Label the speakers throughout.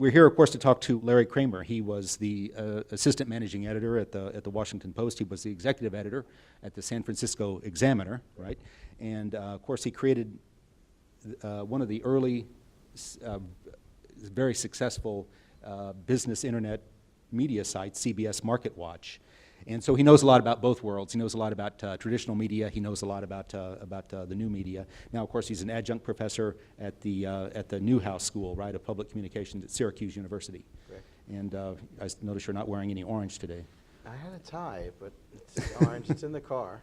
Speaker 1: We're here, of course, to talk to Larry Kramer. He was the assistant managing editor at the Washington Post. He was the executive editor at the San Francisco Examiner, right? And of course, he created one of the early, very successful business internet media sites, CBS Marketwatch. And so he knows a lot about both worlds. He knows a lot about traditional media. He knows a lot about the new media. Now, of course, he's an adjunct professor at the Newhouse School, right, of public communications at Syracuse University.
Speaker 2: Correct.
Speaker 1: And I notice you're not wearing any orange today.
Speaker 2: I had a tie, but it's orange. It's in the car.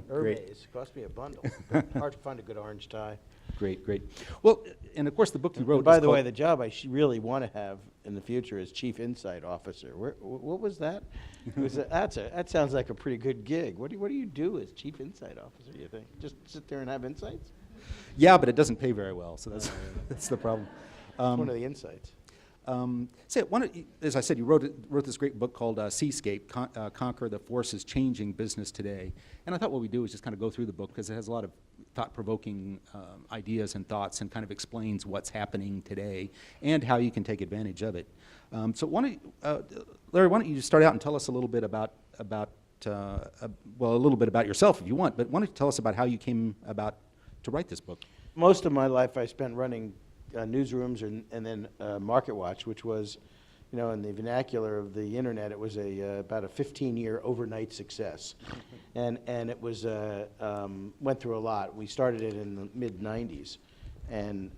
Speaker 2: Hermes cost me a bundle. But hard to find a good orange tie.
Speaker 1: Great, great. Well, and of course, the book you wrote.
Speaker 2: And by the way, the job I really want to have in the future is Chief Insight Officer. What was that? That sounds like a pretty good gig. What do you do as Chief Insight Officer? You think just sit there and have insights?
Speaker 1: Yeah, but it doesn't pay very well, so that's that's the problem.
Speaker 2: That's one of the insights.
Speaker 1: As I said, you wrote this great book called Seascape, Conquer the Forces Changing Business Today. And I thought what we do is just kind of go through the book because it has a lot of thought-provoking ideas and thoughts and kind of explains what's happening today and how you can take advantage of it. So Larry, why don't you just start out and tell us a little bit about a little bit about yourself if you want, but why don't you tell us about how you came about to write this book?
Speaker 2: Most of my life I spent running newsrooms and then MarketWatch, which was, in the vernacular of the internet, it was about a 15-year overnight success, and it was went through a lot. We started it in the mid-'90s, and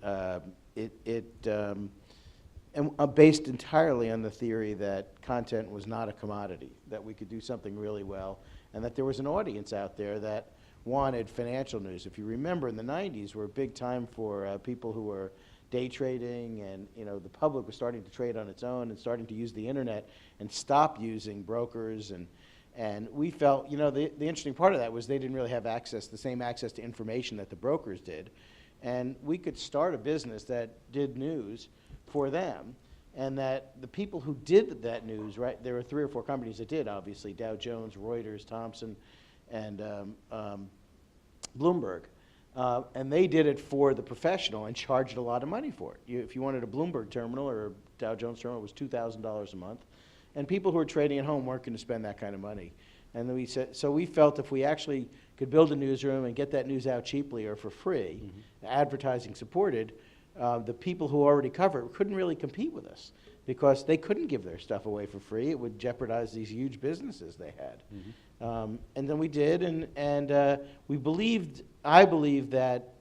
Speaker 2: based entirely on the theory that content was not a commodity, that we could do something really well, and that there was an audience out there that wanted financial news. If you remember, in the '90s were a big time for people who were day trading, and the public was starting to trade on its own and starting to use the internet and stop using brokers, and we felt, the interesting part of that was they didn't really have the same access to information that the brokers did, and we could start a business that did news for them, and that the people who did that news, right, there were 3 or 4 companies that did, obviously, Dow Jones, Reuters, Thomson, and Bloomberg. And they did it for the professional and charged a lot of money for it. If you wanted a Bloomberg terminal or a Dow Jones terminal, it was $2,000 a month. And people who were trading at home weren't going to spend that kind of money. And then we felt if we actually could build a newsroom and get that news out cheaply or for free, advertising supported, the people who already cover it couldn't really compete with us because they couldn't give their stuff away for free. It would jeopardize these huge businesses they had. And then we did, and we believed. I believe that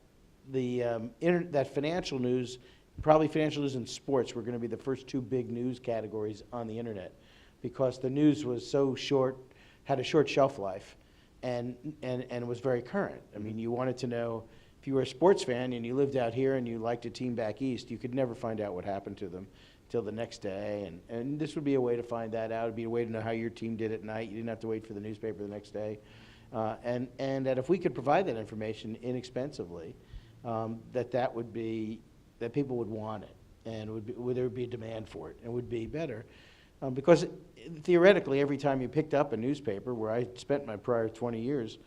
Speaker 2: that financial news, probably financial news and sports, were going to be the first 2 big news categories on the internet, because the news was so short, had a short shelf life, and was very current. I mean, you wanted to know if you were a sports fan and you lived out here and you liked a team back east, you could never find out what happened to them till the next day, and this would be a way to find that out. It would be a way to know how your team did at night. You didn't have to wait for the newspaper the next day. And that if we could provide that information inexpensively, that people would want it, and there would be a demand for it, and would be better. Because theoretically, every time you picked up a newspaper, where I spent my prior 20 years,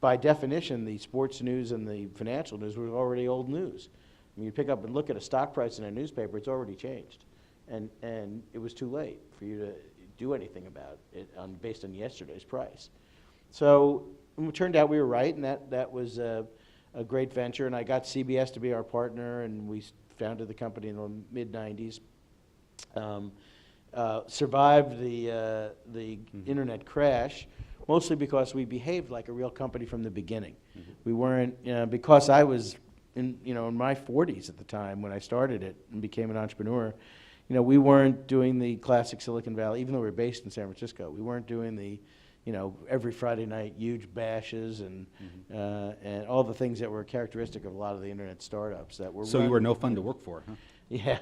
Speaker 2: by definition, the sports news and the financial news were already old news. I mean, you pick up and look at a stock price in a newspaper, it's already changed. And it was too late for you to do anything about it based on yesterday's price. So it turned out we were right, and that was a great venture. And I got CBS to be our partner, and we founded the company in the mid-'90s. Survived the internet crash, mostly because we behaved like a real company from the beginning. We weren't, because I was in my 40s at the time when I started it and became an entrepreneur. We weren't doing the classic Silicon Valley, even though we were based in San Francisco. We weren't doing the, every Friday night huge bashes and all the things that were characteristic of a lot of the internet startups that were.
Speaker 1: So you were no fun to work for, huh?
Speaker 2: Yeah,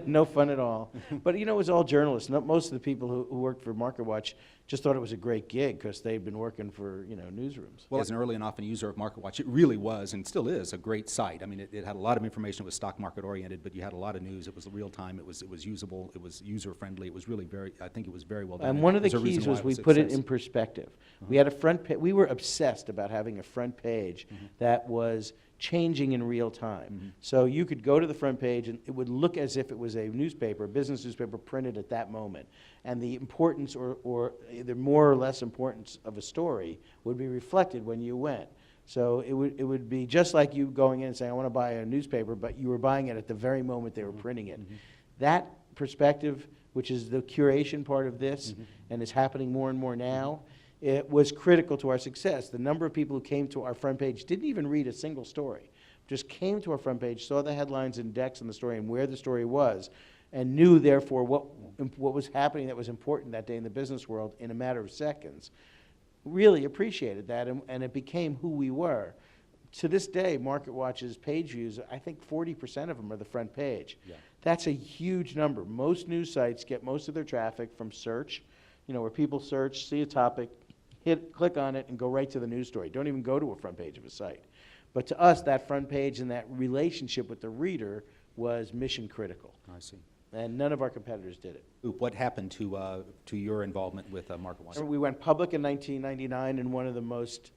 Speaker 2: no fun at all. But it was all journalists. Most of the people who worked for MarketWatch just thought it was a great gig because they'd been working for newsrooms.
Speaker 1: Well, as an early and often user of MarketWatch, it really was and still is a great site. I mean, it had a lot of information. It was stock market oriented, but you had a lot of news. It was real time. It was usable. It was user friendly. It was really I think it was very well done.
Speaker 2: And one of the keys was we put it in perspective. We had a front page. We were obsessed about having a front page that was changing in real time.
Speaker 1: Mm-hmm.
Speaker 2: So you could go to the front page and it would look as if it was a newspaper, a business newspaper printed at that moment. And the importance or either more or less importance of a story would be reflected when you went. So it would be just like you going in and saying, I want to buy a newspaper, but you were buying it at the very moment they were printing it.
Speaker 1: Mm-hmm.
Speaker 2: That perspective, which is the curation part of this, and is happening more and more now, it was critical to our success. The number of people who came to our front page didn't even read a single story, just came to our front page, saw the headlines, index on the story, and where the story was, and knew, therefore, what was happening that was important that day in the business world in a matter of seconds. Really appreciated that, and it became who we were. To this day, MarketWatch's page views, I think 40% of them are the front page.
Speaker 1: Yeah.
Speaker 2: That's a huge number. Most news sites get most of their traffic from search, where people search, see a topic, click on it, and go right to the news story. Don't even go to a front page of a site. But to us, that front page and that relationship with the reader was mission critical.
Speaker 1: I see.
Speaker 2: And none of our competitors did it.
Speaker 1: Oop, what happened to your involvement with MarketWatch?
Speaker 2: We went public in 1999 in one of the most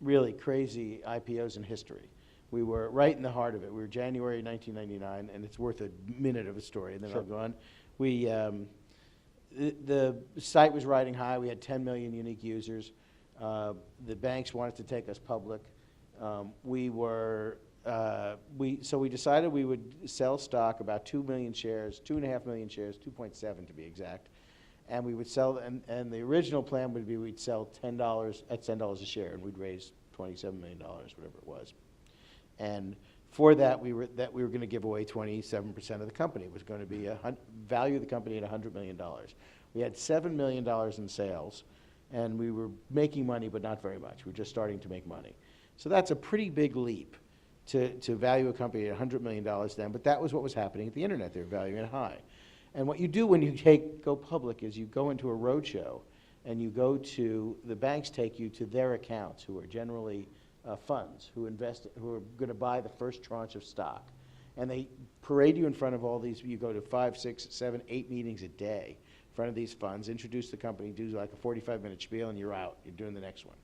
Speaker 2: really crazy IPOs in history. We were right in the heart of it. We were January 1999, and it's worth a minute of a story, and then
Speaker 1: Sure.
Speaker 2: I'll go on. The site was riding high. We had 10 million unique users. The banks wanted to take us public. So we decided we would sell stock, about 2 million shares, 2.5 million shares, 2.7 to be exact. And we would sell, and the original plan would be we'd sell $10 at $10 a share, and we'd raise $27 million, whatever it was. And for that, we were going to give away 27% of the company. It was going to be value the company at $100 million. We had $7 million in sales, and we were making money, but not very much. We were just starting to make money. So that's a pretty big leap to value a company at $100 million then, but that was what was happening at the internet. They were valuing it high. And what you do when you go public is you go into a roadshow, and you go to, the banks take you to their accounts, who are generally funds who are going to buy the first tranche of stock. And they parade you in front of all these. You go to 5, 6, 7, 8 meetings a day in front of these funds, introduce the company, do like a 45-minute spiel, and you're out. You're doing the next one.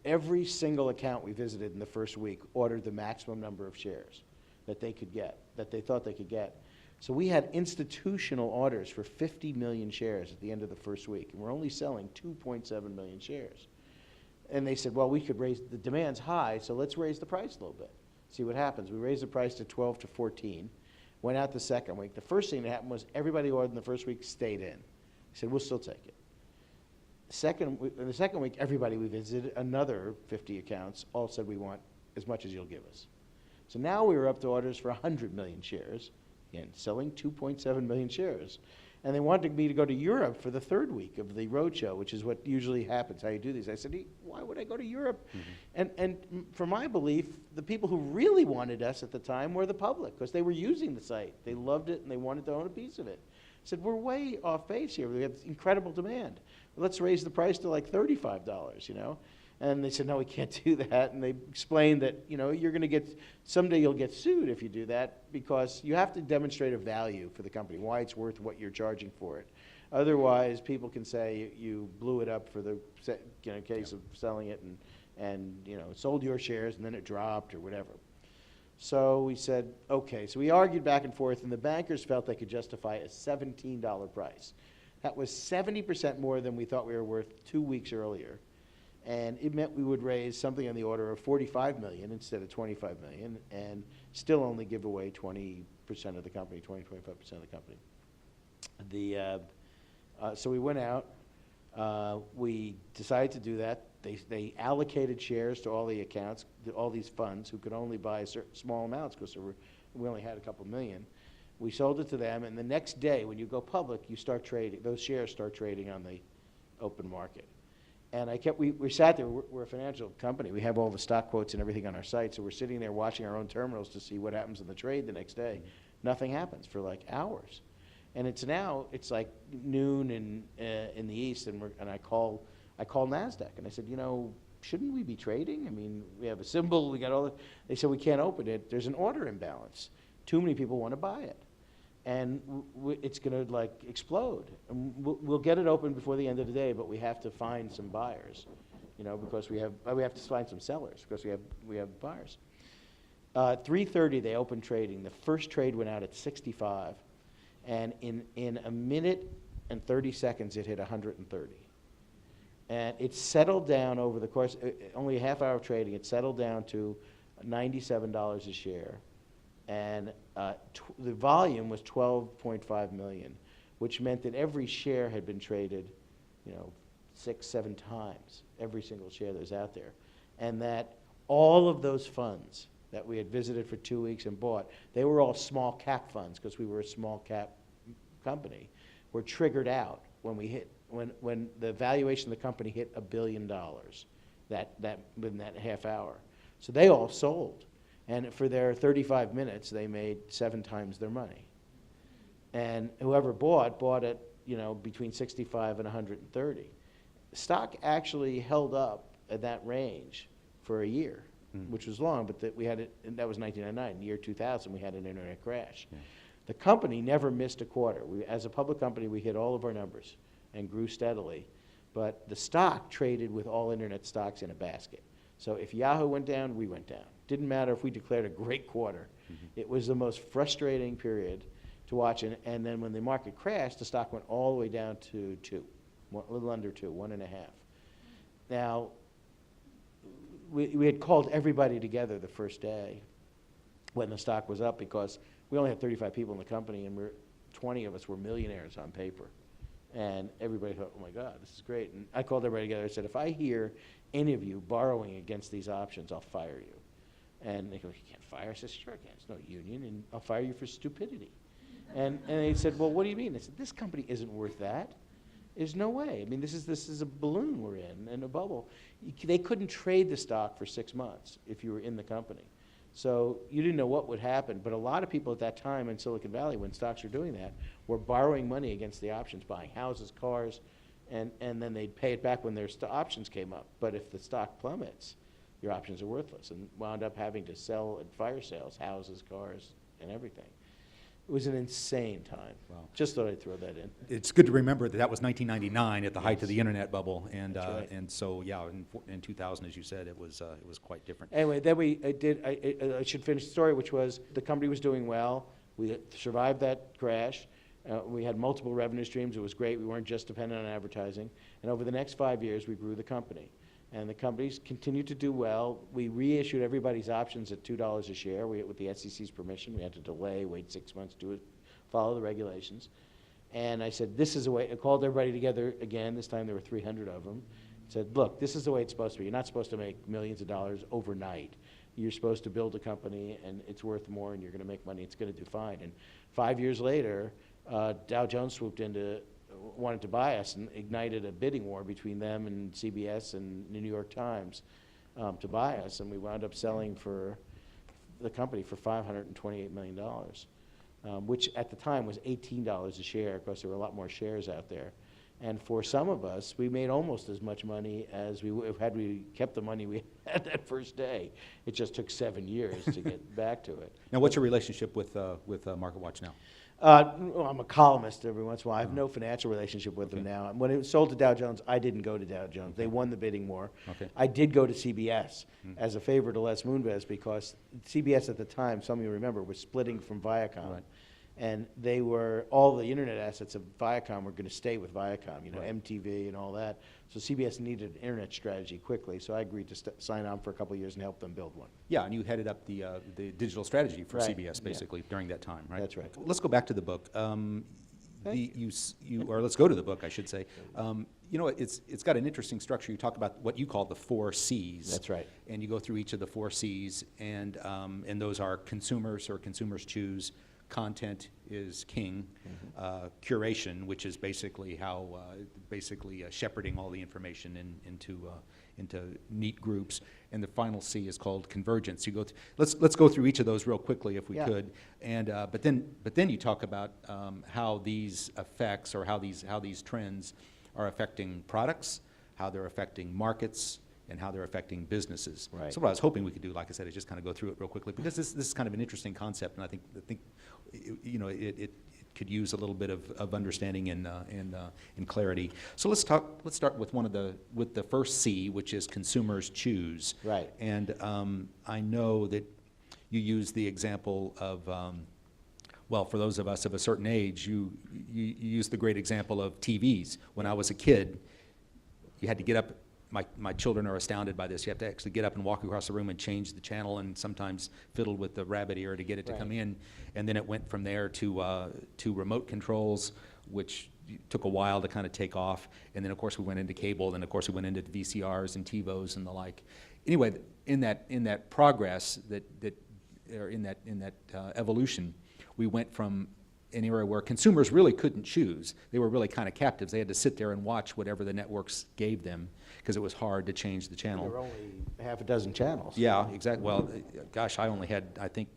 Speaker 2: Every single account we visited in the first week ordered the maximum number of shares that they could get, that they thought they could get. So we had institutional orders for 50 million shares at the end of the first week, and we're only selling 2.7 million shares. And they said, well, we could raise, the demand's high, so let's raise the price a little bit, see what happens. We raised the price to 12 to 14, went out the second week. The first thing that happened was everybody ordered in the first week stayed in. He said, we'll still take it. In the second week, everybody we visited, another 50 accounts, all said, we want as much as you'll give us. So now we were up to orders for 100 million shares, again, selling 2.7 million shares. And they wanted me to go to Europe for the third week of the roadshow, which is what usually happens, how you do these. I said, why would I go to Europe? Mm-hmm. And for my belief, the people who really wanted us at the time were the public, because they were using the site. They loved it, and they wanted to own a piece of it. I said, we're way off base here. We have incredible demand. Let's raise the price to like $35, And they said, no, we can't do that. And they explained that, you're going to someday you'll get sued if you do that, because you have to demonstrate a value for the company, why it's worth what you're charging for it. Otherwise, people can say you blew it up for the case of selling it and sold your shares and then it dropped or whatever. So we said, okay. So we argued back and forth, and the bankers felt they could justify a $17 price. That was 70% more than we thought we were worth 2 weeks earlier. And it meant we would raise something on the order of $45 million instead of $25 million, and still only give away 20% of the company, 25% of the company. So we went out. We decided to do that. They allocated shares to all the accounts, all these funds who could only buy certain small amounts, because we only had a couple million. We sold it to them, and the next day, when you go public, you start trading. Those shares start trading on the open market. And we sat there. We're a financial company. We have all the stock quotes and everything on our site, so we're sitting there watching our own terminals to see what happens in the trade the next day. Nothing happens for like hours. And it's like noon in the East, and I call NASDAQ, and I said, shouldn't we be trading? I mean, we have a symbol, we got all the, they said we can't open it. There's an order imbalance. Too many people want to buy it. And it's going to explode. And we'll get it open before the end of the day, but we have to find some buyers. because we have to find some sellers because we have buyers. 3:30 they opened trading. The first trade went out at 65, and in a minute and 30 seconds it hit 130. And it settled down over the course, only a half hour of trading, it settled down to $97 a share. And the volume was 12.5 million, which meant that every share had been traded, 6, 7 times, every single share that was out there. And that all of those funds that we had visited for 2 weeks and bought, they were all small cap funds because we were a small cap company, were triggered out when the valuation of the company hit $1 billion within that half hour. So they all sold. And for their 35 minutes, they made 7 times their money. And whoever bought at, between 65 and 130. Stock actually held up at that range for a year, which was long, but we had it, and that was 1999. In the year 2000, we had an internet crash. Yeah. The company never missed a quarter. As a public company, we hit all of our numbers and grew steadily. But the stock traded with all internet stocks in a basket. So if Yahoo went down, we went down. Didn't matter if we declared a great quarter. It was the most frustrating period to watch. And then when the market crashed, the stock went all the way down to 2, a little under 2, 1.5. Now, we had called everybody together the first day when the stock was up because we only had 35 people in the company and 20 of us were millionaires on paper. And everybody thought, oh my God, this is great. And I called everybody together. I said, if I hear any of you borrowing against these options, I'll fire you. And they go, you can't fire? I said, sure I can. It's no union, and I'll fire you for stupidity. And they said, well, what do you mean? I said, this company isn't worth that. There's no way. I mean, this is a balloon we're in, and a bubble. They couldn't trade the stock for 6 months if you were in the company. So you didn't know what would happen, but a lot of people at that time in Silicon Valley, when stocks were doing that, were borrowing money against the options, buying houses, cars, and then they'd pay it back when their options came up. But if the stock plummets, your options are worthless, and wound up having to sell at fire sales, houses, cars, and everything. It was an insane time. Wow. Just thought I'd throw that in.
Speaker 1: It's good to remember that was 1999 at the height of the internet bubble, and
Speaker 2: right.
Speaker 1: And so yeah, in 2000, as you said, it was quite different.
Speaker 2: Anyway, then I should finish the story, which was the company was doing well. We survived that crash. We had multiple revenue streams. It was great. We weren't just dependent on advertising. And over the next 5 years, we grew the company. And the companies continued to do well. We reissued everybody's options at $2 a share. With the SEC's permission, we had to delay, wait 6 months, follow the regulations. And I said, this is the way. I called everybody together again. This time there were 300 of them. Said, look, this is the way it's supposed to be. You're not supposed to make millions of dollars overnight. You're supposed to build a company, and it's worth more, and you're going to make money. It's going to do fine. And 5 years later, Dow Jones swooped wanted to buy us and ignited a bidding war between them and CBS and the New York Times to buy us. And we wound up selling for the company for $528 million, which at the time was $18 a share because there were a lot more shares out there. And for some of us, we made almost as much money as we would have had we kept the money we had that first day. It just took 7 years to get back to it.
Speaker 1: Now, what's your relationship with MarketWatch now?
Speaker 2: Well, I'm a columnist every once in a while. I have no financial relationship with them now. And when it was sold to Dow Jones, I didn't go to Dow Jones. They won the bidding war.
Speaker 1: Okay.
Speaker 2: I did go to CBS as a favor to Les Moonves because CBS at the time, some of you remember, was splitting from Viacom.
Speaker 1: Right.
Speaker 2: And all the internet assets of Viacom were going to stay with Viacom,
Speaker 1: Right.
Speaker 2: MTV and all that. So CBS needed an internet strategy quickly, so I agreed to sign on for a couple of years and help them build one.
Speaker 1: Yeah, and you headed up the digital strategy for
Speaker 2: Right.
Speaker 1: CBS basically during that time, right?
Speaker 2: That's right.
Speaker 1: Let's go back to the book. Let's go to the book, I should say. It's got an interesting structure. You talk about what you call the 4 C's.
Speaker 2: That's right.
Speaker 1: And you go through each of the 4 C's, and those are consumers choose. Content is king. Curation, which is basically how shepherding all the information into neat groups, and the final C is called convergence. You go let's go through each of those real quickly if we could, and but then you talk about how these effects or how these trends are affecting products, how they're affecting markets, and how they're affecting businesses.
Speaker 2: Right.
Speaker 1: So what I was hoping we could do, like I said, is just kind of go through it real quickly because this is kind of an interesting concept, and I think it could use a little bit of understanding and clarity. So let's start with with the first C, which is consumers choose.
Speaker 2: Right.
Speaker 1: And I know that you use the example of, well, for those of us of a certain age, you use the great example of TVs. When I was a kid, you had to get up. My children are astounded by this. You have to actually get up and walk across the room and change the channel, and sometimes fiddle with the rabbit ear to get it to come in. And then it went from there to remote controls, which took a while to kind of take off. And then, of course, we went into cable. And, of course, we went into VCRs and TiVos and the like. Anyway, in that progress, or in that evolution, we went from an era where consumers really couldn't choose. They were really kind of captives. They had to sit there and watch whatever the networks gave them because it was hard to change the channel.
Speaker 2: There were only half a dozen channels.
Speaker 1: Yeah, exactly. Well, gosh, I only had, I think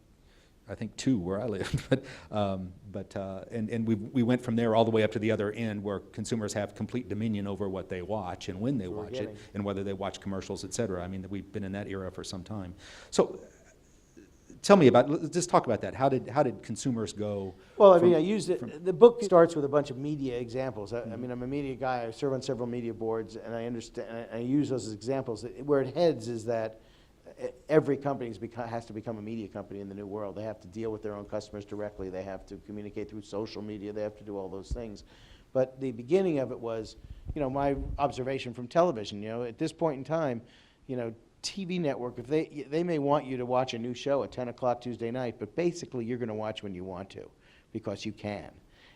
Speaker 1: 2 where I live. And we went from there all the way up to the other end where consumers have complete dominion over what they watch and when they watch it and whether they watch commercials, et cetera. I mean, we've been in that era for some time. So tell me just talk about that. How did consumers go?
Speaker 2: Well, I mean, I used it. The book starts with a bunch of media examples. I mean, I'm a media guy. I serve on several media boards, and I understand. I use those as examples. Where it heads is that every company has to become a media company in the new world. They have to deal with their own customers directly. They have to communicate through social media. They have to do all those things. But the beginning of it was, my observation from television. At this point in time, TV network, if they may want you to watch a new show at 10 o'clock Tuesday night, but basically you're going to watch when you want to because you can.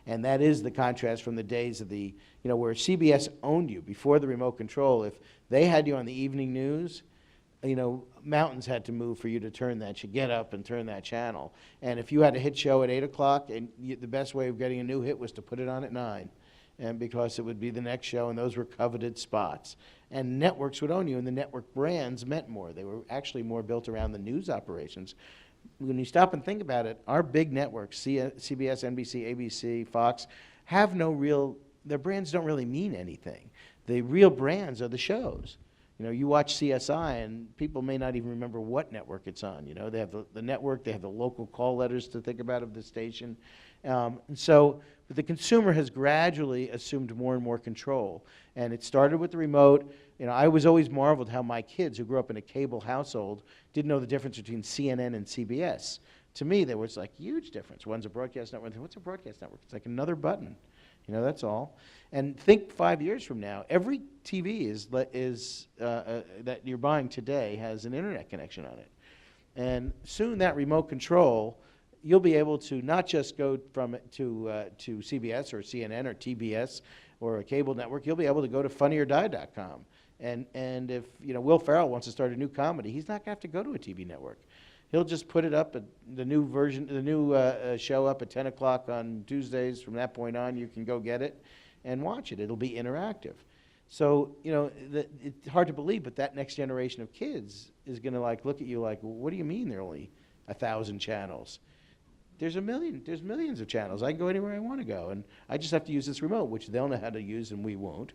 Speaker 2: And that is the contrast from the days of where CBS owned you before the remote control. If they had you on the evening news, mountains had to move for you to turn that. You get up and turn that channel. And if you had a hit show at 8 o'clock, and the best way of getting a new hit was to put it on at 9. And because it would be the next show, and those were coveted spots. And networks would own you, and the network brands meant more. They were actually more built around the news operations. When you stop and think about it, our big networks, CBS, NBC, ABC, Fox, have their brands don't really mean anything. The real brands are the shows. You watch CSI, and people may not even remember what network it's on. They have the network, they have the local call letters to think about of the station. But the consumer has gradually assumed more and more control. And it started with the remote. I was always marveled how my kids, who grew up in a cable household, didn't know the difference between CNN and CBS. To me, there was like huge difference. One's a broadcast network. What's a broadcast network? It's like another button. That's all. And think 5 years from now, every TV that you're buying today has an internet connection on it. And soon that remote control, you'll be able to not just go from to CBS or CNN or TBS or a cable network. You'll be able to go to funnyordie.com. And if Will Ferrell wants to start a new comedy, he's not going to have to go to a TV network. He'll just put it up at the new version, the new show up at 10 o'clock on Tuesdays. From that point on, you can go get it and watch it. It'll be interactive. So, it's hard to believe, but that next generation of kids is going to look at you like, what do you mean there are only 1,000 channels? There's millions of channels. I can go anywhere I want to go, and I just have to use this remote, which they'll know how to use and we won't,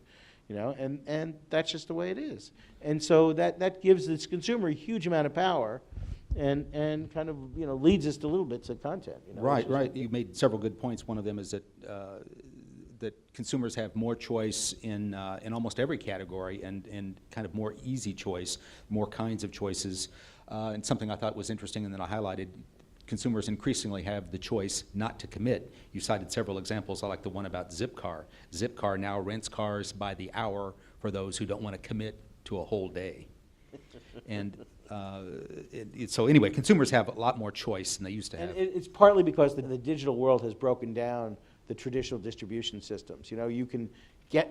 Speaker 2: and that's just the way it is. And so that gives this consumer a huge amount of power, and kind of leads us to a little bits of content.
Speaker 1: Right. You made several good points. One of them is that that consumers have more choice in almost every category, and kind of more easy choice, more kinds of choices. And something I thought was interesting, and then I highlighted. Consumers increasingly have the choice not to commit. You cited several examples. I like the one about Zipcar. Zipcar now rents cars by the hour for those who don't want to commit to a whole day. And so anyway, consumers have a lot more choice than they used to have.
Speaker 2: And it's partly because the digital world has broken down the traditional distribution systems. You can get,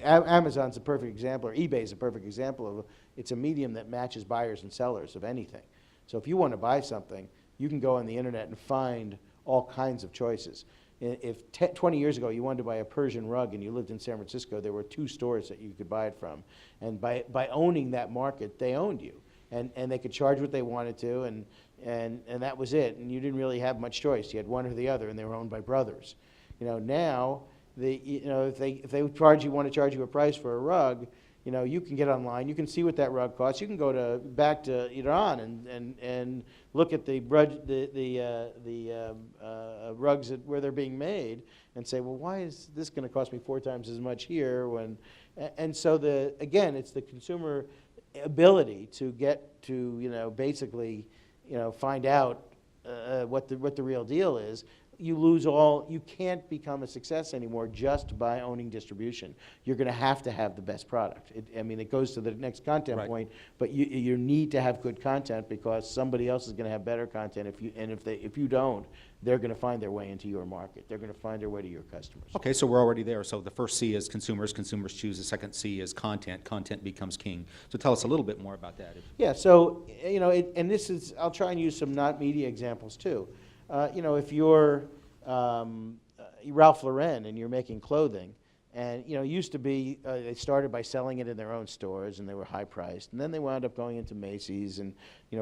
Speaker 2: Amazon's a perfect example, or eBay's a perfect example of it's a medium that matches buyers and sellers of anything. So if you want to buy something, you can go on the internet and find all kinds of choices. If 20 years ago you wanted to buy a Persian rug and you lived in San Francisco, there were 2 stores that you could buy it from. And by owning that market, they owned you. And they could charge what they wanted to, and that was it. And you didn't really have much choice. You had one or the other, and they were owned by brothers. Now, if they want to charge you a price for a rug, You know, you can get online, you can see what that rug costs. You can go back to Iran and look at the rugs where they're being made and say, well, why is this going to cost me 4 times as much here? And so again, it's the consumer ability to get to basically find out what the real deal is. You can't become a success anymore just by owning distribution. You're going to have the best product. It goes to the next content point, but you need to have good content because somebody else is going to have better content. If you don't, they're going to find their way into your market. They're going to find their way to your customers.
Speaker 1: Okay, so we're already there. So the first C is consumers. Consumers choose. The second C is content. Content becomes king. So tell us a little bit more about that.
Speaker 2: Yeah. So and this is, I'll try and use some not media examples too. If you're Ralph Lauren and you're making clothing, and it used to be they started by selling it in their own stores and they were high priced, and then they wound up going into Macy's and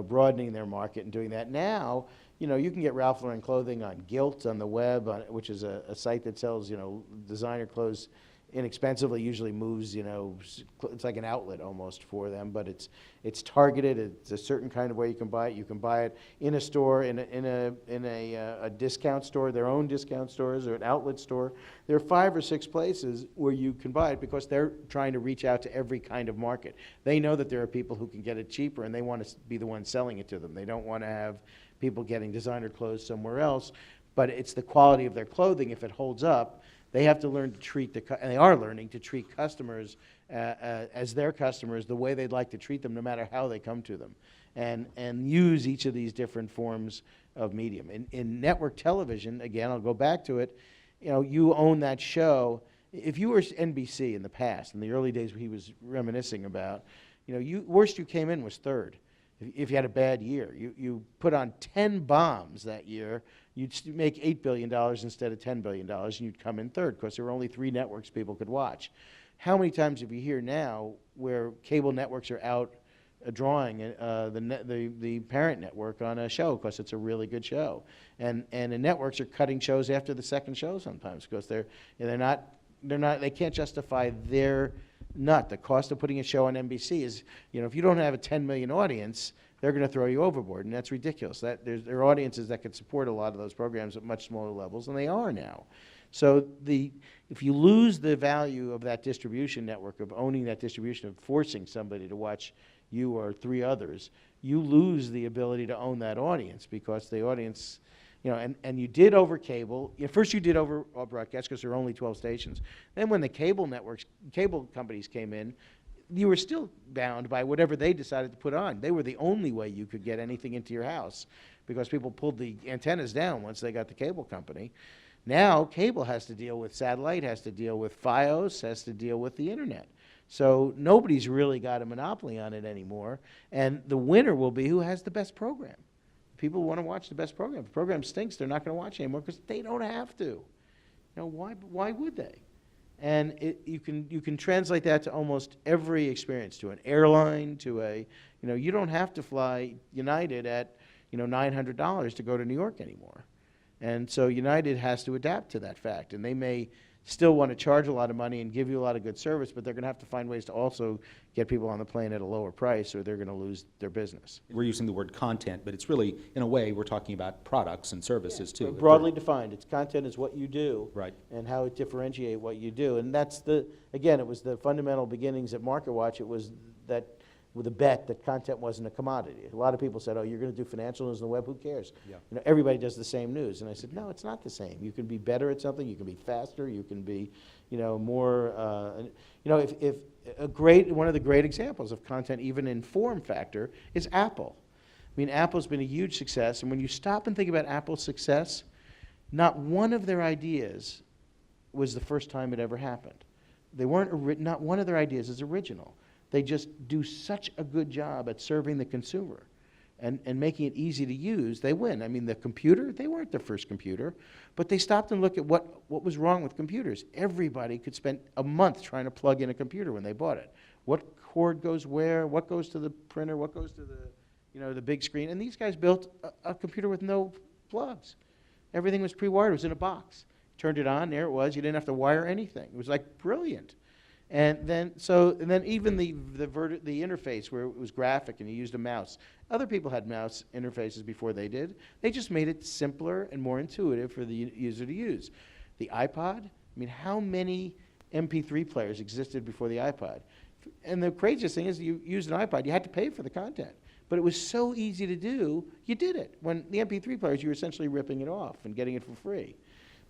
Speaker 2: broadening their market and doing that. Now you can get Ralph Lauren clothing on Gilt on the web, which is a site that sells designer clothes inexpensively, usually moves, it's like an outlet almost for them, but it's targeted. It's a certain kind of way you can buy it. You can buy it in a store, in a discount store, their own discount stores, or an outlet store. There are 5 or 6 places where you can buy it because they're trying to reach out to every kind of market. They know that there are people who can get it cheaper, and they want to be the ones selling it to them. They don't want to have people getting designer clothes somewhere else, but it's the quality of their clothing. If it holds up, they have to learn to treat and they are learning to treat customers as their customers the way they'd like to treat them, no matter how they come to them, and use each of these different forms of medium. In network television, again, I'll go back to it. You own that show. If you were NBC in the past, in the early days he was reminiscing about, worst you came in was 3rd. If you had a bad year, you put on 10 bombs that year, you'd make $8 billion instead of $10 billion, and you'd come in 3rd because there were only 3 networks people could watch. How many times have you hear now where cable networks are out drawing the parent network on a show because it's a really good show, and the networks are cutting shows after the 2nd show sometimes because they can't justify their nut. The cost of putting a show on NBC is, if you don't have a 10 million audience, they're going to throw you overboard, and that's ridiculous. There are audiences that could support a lot of those programs at much smaller levels, and they are now. So if you lose the value of that distribution network, of owning that distribution, of forcing somebody to watch you or 3 others, you lose the ability to own that audience because the audience, and you did over cable. First you did over broadcast because there were only 12 stations. Then when the cable companies came in, you were still bound by whatever they decided to put on. They were the only way you could get anything into your house because people pulled the antennas down once they got the cable company. Now cable has to deal with satellite, has to deal with Fios, has to deal with the internet. So nobody's really got a monopoly on it anymore. And the winner will be who has the best program. People want to watch the best program. If the program stinks, they're not going to watch it anymore because they don't have to. Why would they? And you can translate that to almost every experience, to an airline, to you don't have to fly United at $900 to go to New York anymore. And so United has to adapt to that fact, and they may still want to charge a lot of money and give you a lot of good service, but they're going to have to find ways to also get people on the plane at a lower price, or they're going to lose their business.
Speaker 1: We're using the word content, but it's really, in a way, we're talking about products and services too.
Speaker 2: Broadly defined, it's content is what you do,
Speaker 1: right,
Speaker 2: and how it differentiates what you do. And that's again, it was the fundamental beginnings at MarketWatch. It was that with a bet that content wasn't a commodity. A lot of people said, oh, you're going to do financial news on the web, who cares? Yeah. Everybody does the same news. And I said, no, it's not the same. You can be better at something, you can be faster, you can be, more, one of the great examples of content, even in form factor, is Apple. Apple's been a huge success, and when you stop and think about Apple's success, not one of their ideas was the first time it ever happened. Not one of their ideas is original. They just do such a good job at serving the consumer and making it easy to use. They win. The computer, they weren't the first computer, but they stopped and looked at what was wrong with computers. Everybody could spend a month trying to plug in a computer when they bought it. What cord goes where? What goes to the printer? What goes to the big screen? And these guys built a computer with no plugs. Everything was pre-wired. It was in a box. Turned it on, there it was. You didn't have to wire anything. It was like brilliant. And then even the interface where it was graphic and you used a mouse. Other people had mouse interfaces before they did. They just made it simpler and more intuitive for the user to use. The iPod, I mean, how many MP3 players existed before the iPod? And the craziest thing is you used an iPod, you had to pay for the content. But it was so easy to do, you did it. When the MP3 players, you were essentially ripping it off and getting it for free.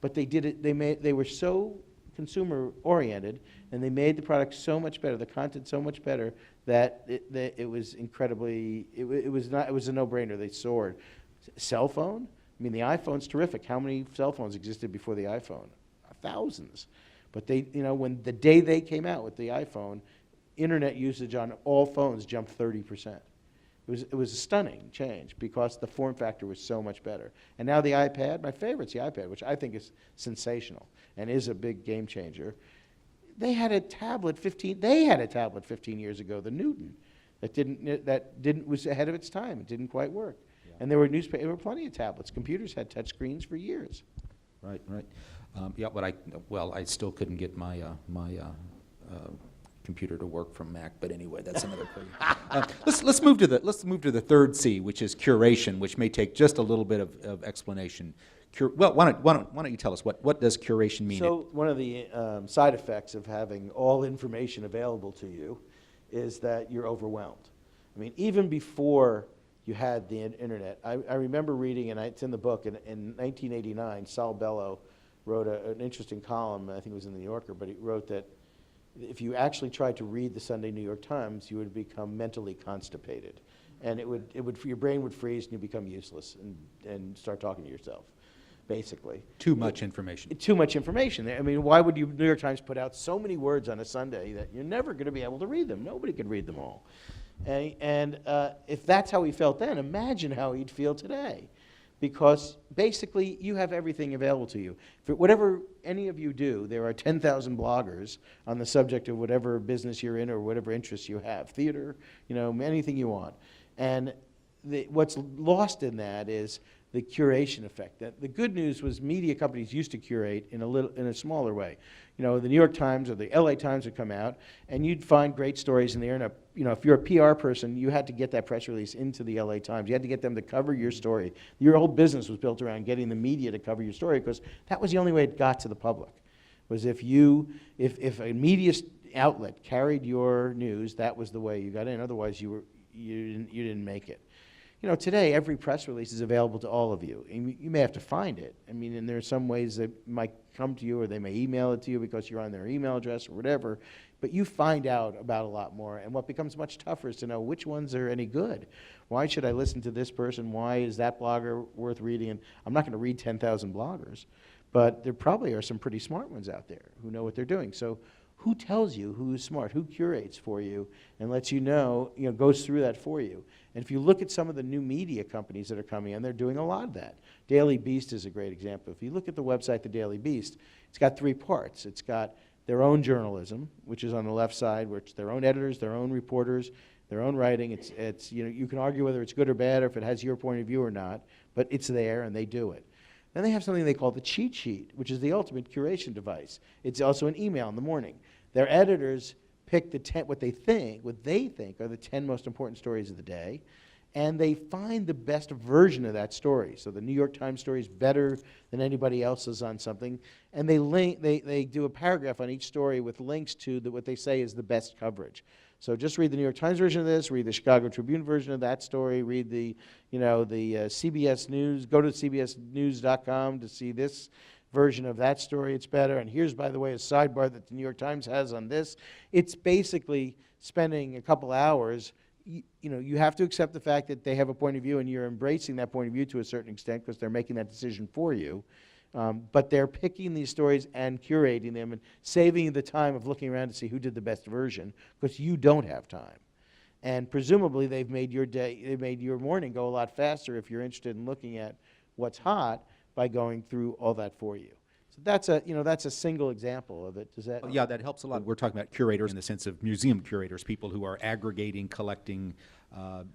Speaker 2: But they did it, they were so consumer oriented, and they made the product so much better, the content so much better, that it was incredibly, it was a no-brainer. They soared. Cell phone, I mean, the iPhone's terrific. How many cell phones existed before the iPhone? Thousands. But they, when the day they came out with the iPhone, internet usage on all phones jumped 30%. It was a stunning change because the form factor was so much better. And now the iPad, my favorite's the iPad, which I think is sensational and is a big game changer. They had a tablet 15 years ago, the Newton, that was ahead of its time. It didn't quite work. Yeah. And there were plenty of tablets. Computers had touch screens for years.
Speaker 1: Right. Yeah, but I still couldn't get my computer to work from Mac. But anyway, that's another question. Let's move to the third C, which is curation, which may take just a little bit of explanation. Well, why don't you tell us what does curation mean?
Speaker 2: So one of the side effects of having all information available to you is that you're overwhelmed. I mean, even before you had the internet, I remember reading, and it's in the book, in 1989, Sal Bello wrote an interesting column, I think it was in the New Yorker, but he wrote that if you actually tried to read the Sunday New York Times, you would become mentally constipated. And your brain would freeze and you become useless and start talking to yourself, basically.
Speaker 1: Too much information.
Speaker 2: Too much information. I mean, why would New York Times put out so many words on a Sunday that you're never going to be able to read them? Nobody could read them all. And if that's how he felt then, imagine how he'd feel today. Because basically, you have everything available to you. For whatever any of you do, there are 10,000 bloggers on the subject of whatever business you're in or whatever interests you have. Theater, anything you want. And what's lost in that is the curation effect. The good news was media companies used to curate in a smaller way. The New York Times or the LA Times would come out, and you'd find great stories in there. And if you're a PR person, you had to get that press release into the LA Times. You had to get them to cover your story. Your whole business was built around getting the media to cover your story because that was the only way it got to the public. Was if a media outlet carried your news, that was the way you got in. Otherwise, you didn't make it. Today, every press release is available to all of you. And you may have to find it. I mean, and there are some ways that might come to you, or they may email it to you because you're on their email address or whatever. But you find out about a lot more. And what becomes much tougher is to know which ones are any good. Why should I listen to this person? Why is that blogger worth reading? And I'm not going to read 10,000 bloggers. But there probably are some pretty smart ones out there who know what they're doing. So who tells you who's smart? Who curates for you and lets you know, goes through that for you? And if you look at some of the new media companies that are coming in, they're doing a lot of that. Daily Beast is a great example. If you look at the website, The Daily Beast, it's got three parts. It's got their own journalism, which is on the left side, which their own editors, their own reporters, their own writing. It's you can argue whether it's good or bad or if it has your point of view or not, but it's there and they do it. Then they have something they call the cheat sheet, which is the ultimate curation device. It's also an email in the morning. Their editors pick what they think are the 10 most important stories of the day, and they find the best version of that story. So the New York Times story is better than anybody else's on something, and they do a paragraph on each story with links to what they say is the best coverage. So just read the New York Times version of this, read the Chicago Tribune version of that story, read the CBS News, go to cbsnews.com to see this version of that story, it's better. And here's, by the way, a sidebar that the New York Times has on this. It's basically spending a couple hours. You have to accept the fact that they have a point of view and you're embracing that point of view to a certain extent because they're making that decision for you. But they're picking these stories and curating them and saving the time of looking around to see who did the best version because you don't have time. And presumably they've made your morning go a lot faster if you're interested in looking at what's hot by going through all that for you. So that's a single example of it. Does that?
Speaker 1: Yeah, that helps a lot. We're talking about curators in the sense of museum curators, people who are aggregating, collecting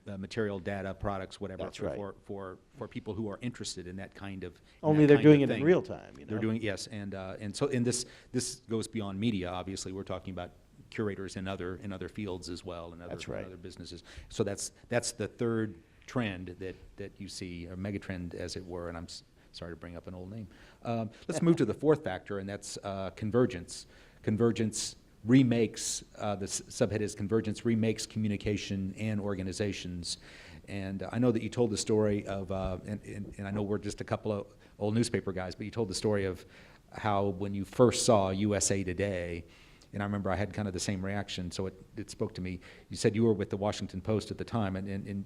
Speaker 1: material, data, products, whatever.
Speaker 2: That's right.
Speaker 1: For people who are interested in that kind of.
Speaker 2: Only they're doing it in real time.
Speaker 1: They're doing yes, and so this goes beyond media. Obviously, we're talking about curators in other fields as well, and
Speaker 2: That's right.
Speaker 1: other businesses. So that's the third trend that you see, a megatrend as it were, and I'm sorry to bring up an old name. Let's move to the fourth factor, and that's convergence. Convergence remakes, the subhead is Convergence remakes communication and organizations. And I know that you told the story of, and I know we're just a couple of old newspaper guys, but you told the story of how when you first saw USA Today, and I remember I had kind of the same reaction, so it spoke to me. You said you were with the Washington Post at the time, and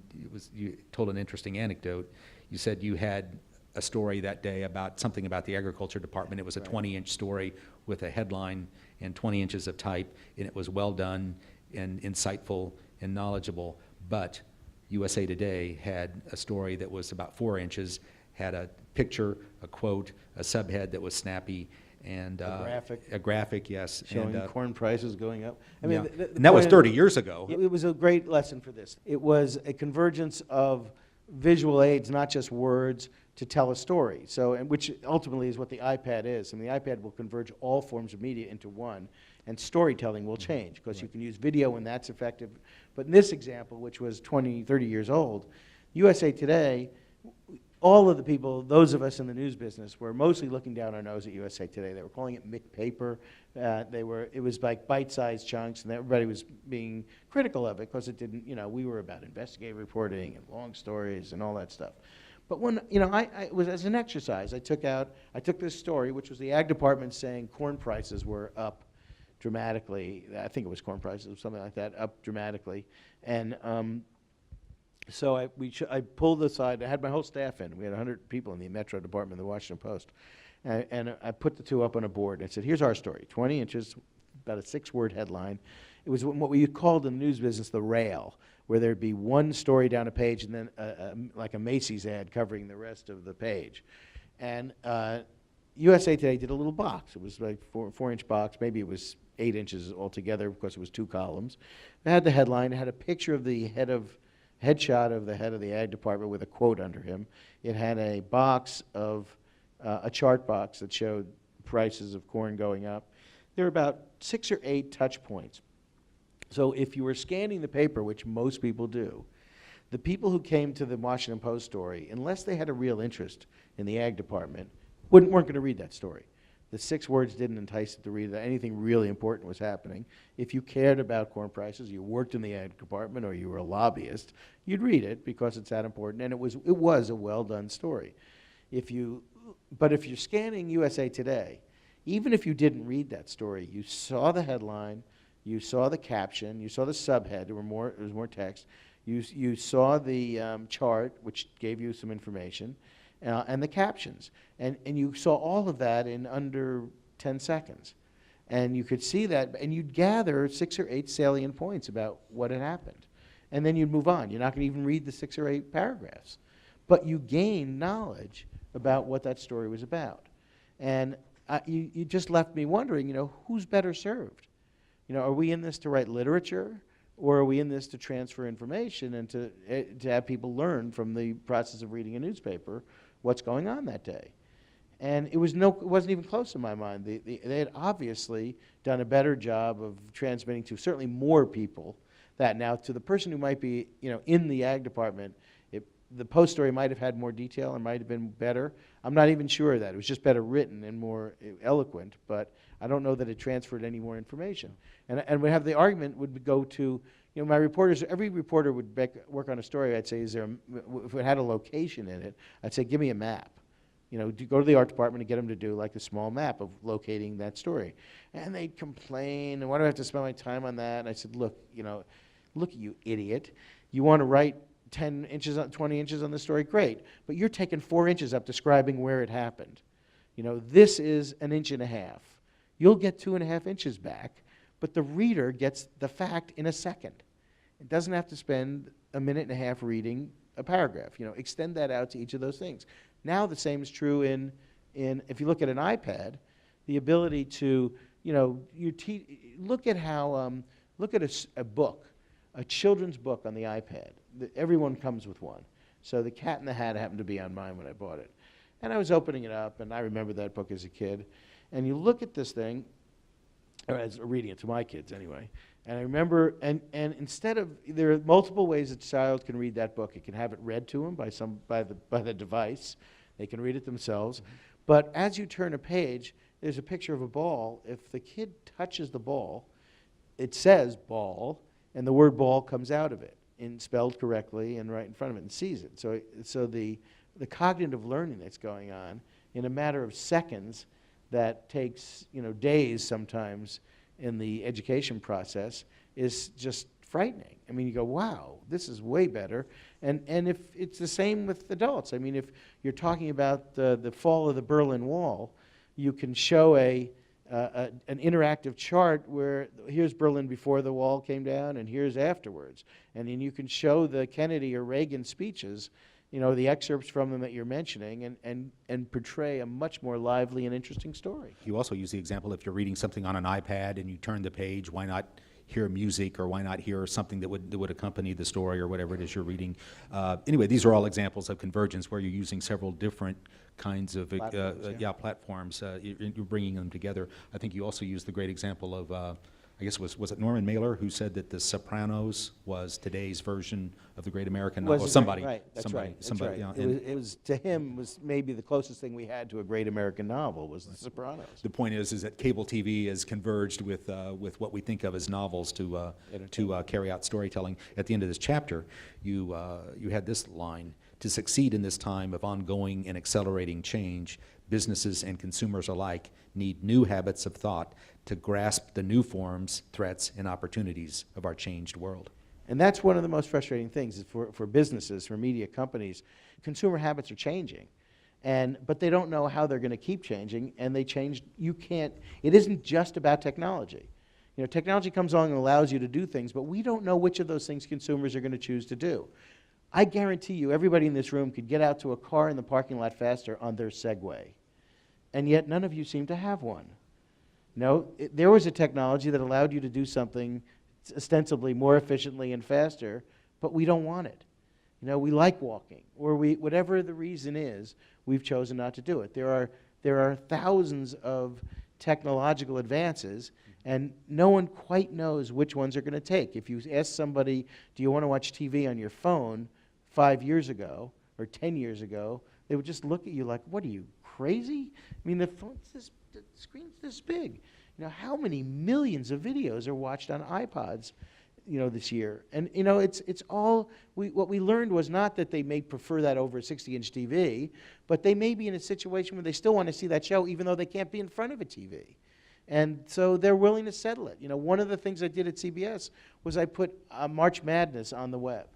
Speaker 1: you told an interesting anecdote. You said you had a story that day about something about the agriculture department. It was a 20-inch story with a headline and 20 inches of type, and it was well done and insightful and knowledgeable. But USA Today had a story that was about 4 inches, had a picture, a quote, a subhead that was snappy, and a graphic, yes,
Speaker 2: Showing
Speaker 1: and
Speaker 2: corn prices going up. I mean,
Speaker 1: yeah. And that was 30 years ago.
Speaker 2: It was a great lesson for this. It was a convergence of visual aids, not just words, to tell a story. So, and which ultimately is what the iPad is. And the iPad will converge all forms of media into one, and storytelling will change because you can use video when that's effective. But in this example, which was 20, 30 years old, USA Today, all of the people, those of us in the news business, were mostly looking down our nose at USA Today. They were calling it Mick paper. It was like bite-sized chunks, and everybody was being critical of it because it didn't, we were about investigative reporting and long stories and all that stuff. But when, it was as an exercise, I took this story, which was the ag department saying corn prices were up dramatically. I think it was corn prices or something like that, up dramatically. And so I pulled aside. I had my whole staff in. We had 100 people in the Metro department of the Washington Post. And I put the two up on a board. I said, here's our story, 20 inches, about a 6-word headline. It was what we called in the news business the rail, where there'd be one story down a page and then like a Macy's ad covering the rest of the page. And USA Today did a little box. It was like 4-inch box. Maybe it was 8 inches altogether because it was 2 columns. It had the headline. It had a picture of the headshot of the head of the ag department with a quote under him. It had a box of, a chart box that showed prices of corn going up. There were about 6 or 8 touch points. So if you were scanning the paper, which most people do, the people who came to the Washington Post story, unless they had a real interest in the ag department, weren't going to read that story. The 6 words didn't entice them to read that anything really important was happening. If you cared about corn prices, you worked in the ag department, or you were a lobbyist, you'd read it because it's that important, and it was a well-done story. But if you're scanning USA Today, even if you didn't read that story, you saw the headline, you saw the caption, you saw the subhead, there was more text, you saw the chart, which gave you some information, and the captions. And you saw all of that in under 10 seconds. And you could see that, and you'd gather 6 or 8 salient points about what had happened. And then you'd move on. You're not going to even read the 6 or 8 paragraphs. But you gain knowledge about what that story was about. And you just left me wondering, who's better served? Are we in this to write literature, or are we in this to transfer information and to have people learn from the process of reading a newspaper what's going on that day? And it wasn't even close in my mind. They had obviously done a better job of transmitting to certainly more people that. Now, to the person who might be, in the ag department, the Post story might have had more detail and might have been better. I'm not even sure of that. It was just better written and more eloquent, but I don't know that it transferred any more information. And we have the argument would go to, my reporters, every reporter would work on a story. I'd say, if it had a location in it, I'd say, give me a map. Go to the art department and get them to do like a small map of locating that story. And they'd complain, and why do I have to spend my time on that? And I said, look at you, idiot. You want to write 10 inches, 20 inches on the story? Great. But you're taking 4 inches up describing where it happened. This is 1.5 inches. You'll get 2.5 inches back, but the reader gets the fact in a second. It doesn't have to spend 1.5 minutes reading a paragraph. Extend that out to each of those things. Now the same is true in if you look at an iPad, the ability to, look at how, look at a book, a children's book on the iPad. Everyone comes with one. So The Cat in the Hat happened to be on mine when I bought it. And I was opening it up, and I remember that book as a kid. And you look at this thing, or as reading it to my kids anyway. And I remember, and instead of, there are multiple ways a child can read that book. It can have it read to them by the device. They can read it themselves. But as you turn a page, there's a picture of a ball. If the kid touches the ball, it says ball, and the word ball comes out of it, spelled correctly and right in front of it, and sees it. So the cognitive learning that's going on in a matter of seconds that takes days sometimes in the education process is just frightening. I mean, you go, wow, this is way better. And if it's the same with adults. I mean, if you're talking about the fall of the Berlin Wall, you can show an interactive chart where here's Berlin before the wall came down and here's afterwards. And then you can show the Kennedy or Reagan speeches, the excerpts from them that you're mentioning, and portray a much more lively and interesting story.
Speaker 1: You also use the example, if you're reading something on an iPad and you turn the page, why not hear music, or why not hear something that would accompany the story or whatever it is you're reading? Anyway, these are all examples of convergence where you're using several different kinds of platforms. You're bringing them together. I think you also used the great example of, I guess was it Norman Mailer who said that The Sopranos was today's version of the great American novel? Somebody.
Speaker 2: Right, that's right.
Speaker 1: Yeah,
Speaker 2: it was to him was maybe the closest thing we had to a great American novel was The Sopranos.
Speaker 1: The point is that cable TV has converged with what we think of as novels to carry out storytelling. At the end of this chapter, you had this line: "To succeed in this time of ongoing and accelerating change, businesses and consumers alike need new habits of thought to grasp the new forms, threats, and opportunities of our changed world."
Speaker 2: And that's one of the most frustrating things is for businesses, for media companies. Consumer habits are changing, but they don't know how they're going to keep changing, and they change. It isn't just about technology. Technology comes along and allows you to do things, but we don't know which of those things consumers are going to choose to do. I guarantee you everybody in this room could get out to a car in the parking lot faster on their Segway, and yet none of you seem to have one. No, there was a technology that allowed you to do something ostensibly more efficiently and faster, but we don't want it. We like walking, or whatever the reason is, we've chosen not to do it. There are thousands of technological advances, and no one quite knows which ones are going to take. If you ask somebody, do you want to watch TV on your phone 5 years ago or 10 years ago, they would just look at you like, what are you, crazy? I mean, the screen's this big. How many millions of videos are watched on iPods, this year? And, it's all, what we learned was not that they may prefer that over a 60-inch TV, but they may be in a situation where they still want to see that show even though they can't be in front of a TV. And so they're willing to settle it. One of the things I did at CBS was I put March Madness on the web,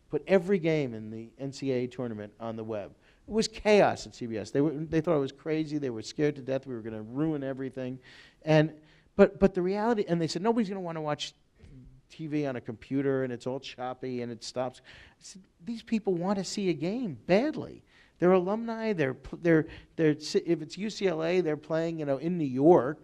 Speaker 2: put every game in the NCAA tournament on the web. It was chaos at CBS. They thought it was crazy. They were scared to death we were going to ruin everything. But the reality, and they said, nobody's going to want to watch TV on a computer, and it's all choppy, and it stops. I said, these people want to see a game badly. They're alumni. If it's UCLA, they're playing, in New York.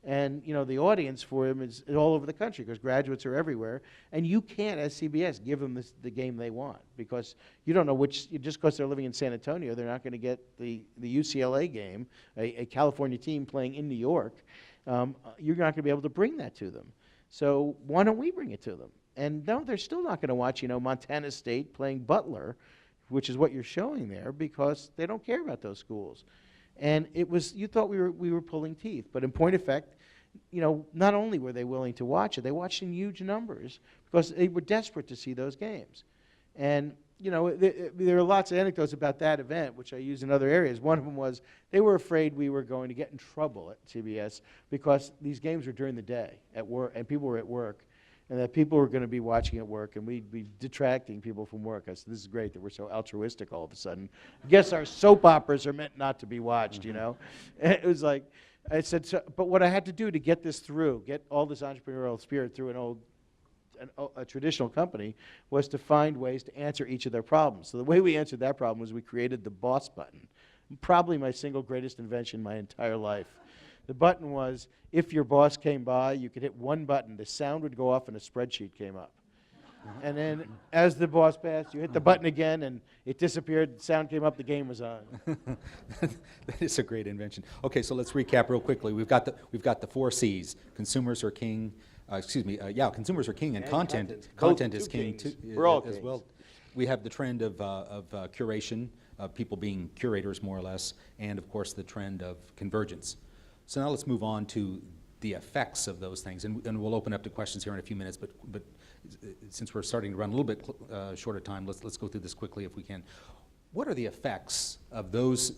Speaker 2: And, the audience for them is all over the country because graduates are everywhere. And you can't, as CBS, give them the game they want because you don't know just because they're living in San Antonio, they're not going to get the UCLA game, a California team playing in New York. You're not going to be able to bring that to them. So why don't we bring it to them? And no, they're still not going to watch, Montana State playing Butler, which is what you're showing there, because they don't care about those schools. And you thought we were pulling teeth, but in point of fact, not only were they willing to watch it, they watched in huge numbers because they were desperate to see those games. And there are lots of anecdotes about that event, which I use in other areas. One of them was they were afraid we were going to get in trouble at CBS because these games were during the day at work, and people were at work, and that people were going to be watching at work, and we'd be detracting people from work. I said, this is great that we're so altruistic all of a sudden. I guess our soap operas are meant not to be watched, And it was like, I said, but what I had to do to get this through, get all this entrepreneurial spirit through a traditional company, was to find ways to answer each of their problems. So the way we answered that problem was we created the boss button, probably my single greatest invention in my entire life. The button was, if your boss came by, you could hit one button. The sound would go off and a spreadsheet came up. And then as the boss passed, you hit the button again, and it disappeared, the sound came up, the game was on.
Speaker 1: That is a great invention. Okay, so let's recap real quickly. We've got the 4 C's. Consumers are king. Consumers are king, and content is
Speaker 2: Two
Speaker 1: king
Speaker 2: kings.
Speaker 1: too,
Speaker 2: We're all
Speaker 1: as
Speaker 2: kings.
Speaker 1: well. We have the trend of curation, people being curators more or less, and of course the trend of convergence. So now let's move on to the effects of those things, and we'll open up to questions here in a few minutes. But since we're starting to run a little bit short of time, let's go through this quickly if we can. What are the effects of those